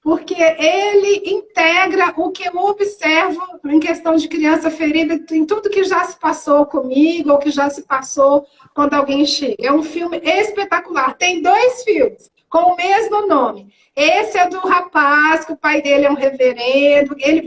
porque ele integra o que eu observo em questão de criança ferida, em tudo que já se passou comigo, ou que já se passou quando alguém chega. É um filme espetacular. Tem 2 filmes com o mesmo nome. Esse é do rapaz, que o pai dele é um reverendo, ele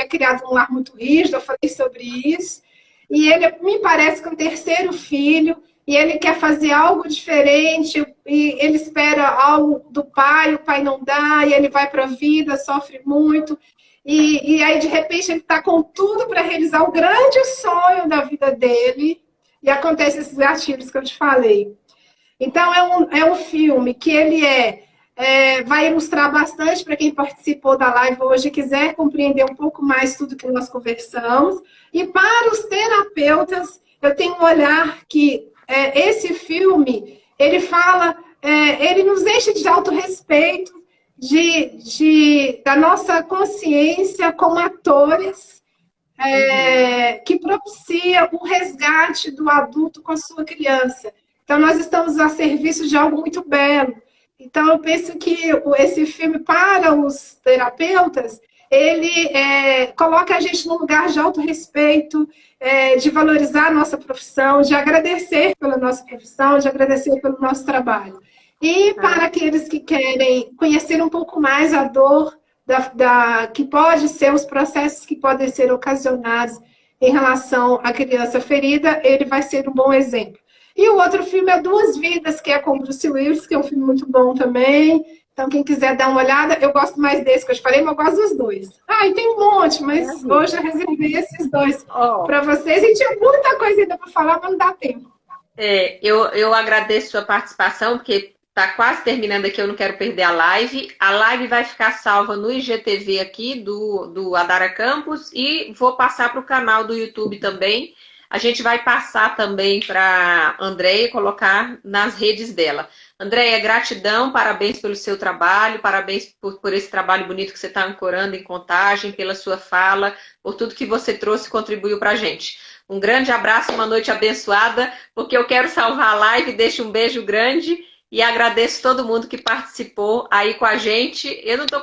é criado num lar muito rígido, eu falei sobre isso, e ele me parece que é um 3º filho, e ele quer fazer algo diferente, e ele espera algo do pai, o pai não dá, e ele vai para a vida, sofre muito, e aí de repente ele está com tudo para realizar o grande sonho da vida dele, e acontece esses gatilhos que eu te falei. Então, é um filme que ele vai ilustrar bastante para quem participou da live hoje e quiser compreender um pouco mais tudo que nós conversamos. E para os terapeutas, eu tenho um olhar que esse filme, ele fala, ele nos enche de autorrespeito, da nossa consciência como atores, que propicia o resgate do adulto com a sua criança. Então, nós estamos a serviço de algo muito belo. Então, eu penso que esse filme, para os terapeutas, ele coloca a gente num lugar de autorrespeito, de valorizar a nossa profissão, de agradecer pela nossa profissão, de agradecer pelo nosso trabalho. E para aqueles que querem conhecer um pouco mais a dor, que pode ser, os processos que podem ser ocasionados em relação à criança ferida, ele vai ser um bom exemplo. E o outro filme é 2 Vidas, que é com Bruce Willis, que é um filme muito bom também, Então, quem quiser dar uma olhada, eu gosto mais desse que eu te falei, mas eu gosto dos dois. Ah, e tem um monte, mas hoje eu reservei esses dois para vocês. E tinha muita coisa ainda para falar, mas não dá tempo. Eu agradeço sua participação, porque está quase terminando aqui, eu não quero perder a live. A live vai ficar salva no IGTV aqui do Adara Campus e vou passar para o canal do YouTube também. A gente vai passar também para a Andréia colocar nas redes dela. Andréia, gratidão, parabéns pelo seu trabalho, parabéns por esse trabalho bonito que você está ancorando em Contagem, pela sua fala, por tudo que você trouxe e contribuiu para a gente. Um grande abraço, uma noite abençoada, porque eu quero salvar a live, deixo um beijo grande e agradeço todo mundo que participou aí com a gente. Eu não estou